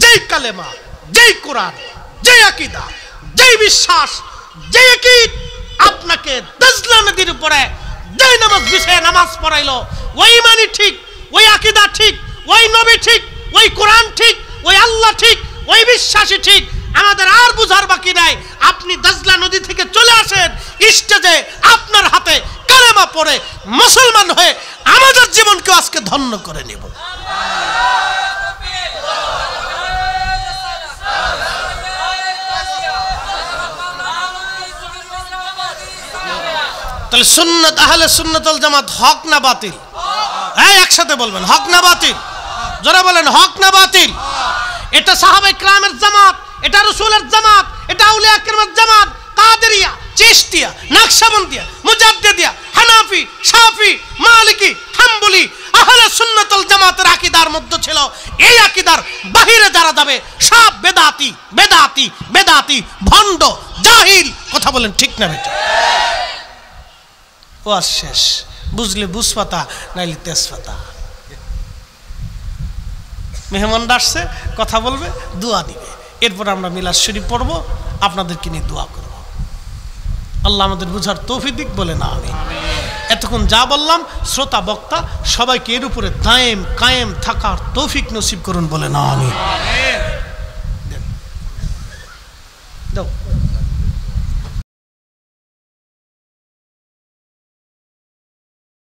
Speaker 1: যেই কালেমা, যেই কোরআন, যেই আকীদা, যেই বিশ্বাস, যেই আকীদ আপনাকে দজলা নদীর উপরে যেই নামাজ বিছায় নামাজ পড়াইলো, ওই ইমানই ঠিক, ওই আকীদা ঠিক, ওই নবী ঠিক, ওই কোরআন ঠিক, ওই আল্লাহ ঠিক, ওই বিশ্বাসই ঠিক। আমাদের আর বুঝার বাকি নাই। আপনি দজলা নদী থেকে চলে আসেন স্টেজে, আপনার হাতে কালেমা পড়ে মুসলমান হয়ে আমাদের জীবনকে আজকে ধন্য করে নেব। তাহলে সুন্নাত, আহলে সুন্নাত ওয়াল জামাত হক না বাতিল? হ্যাঁ, একসাথে বলবেন, হক না বাতিল? যারা বলেন হক না বাতিল। এটা সাহাবায়ে কেরামের জামাত, এটা রাসূলের জামাত, এটা আউলিয়া কেরামের জামাত, কাদেরিয়া, চিশতিয়া, নকশবন্দিয়া, মুজাদ্দিদিয়া, হানাফি, শাফি, মালিকি, হাম্বলি, আহলে সুন্নাত ওয়াল জামাতের আকীদার মধ্যে ছিল এই আকীদার বাহিরে যারা যাবে সব বেদাতি, বেদাতি, বেদাতি, ভণ্ড, জাহিল। কথা বলেন ঠিক না বেটা? ওয়াজ শেষ। বুঝলে বুঝপাতা, নাইলে তেজপাতা। মেহমানরা আসছে, কথা বলবে, দোয়া দিবে, এরপর আমরা মিলাদ শরীফ পড়বো, আপনাদেরকে নিয়ে দোয়া করব। আল্লাহ আমাদের বুঝার তৌফিক দিক, বলে না আমি। এতক্ষণ যা বললাম, শ্রোতা বক্তা সবাইকে এর উপরে দায়েম কায়েম থাকার তৌফিক নসিব করুন, বলে না আমি। দাও।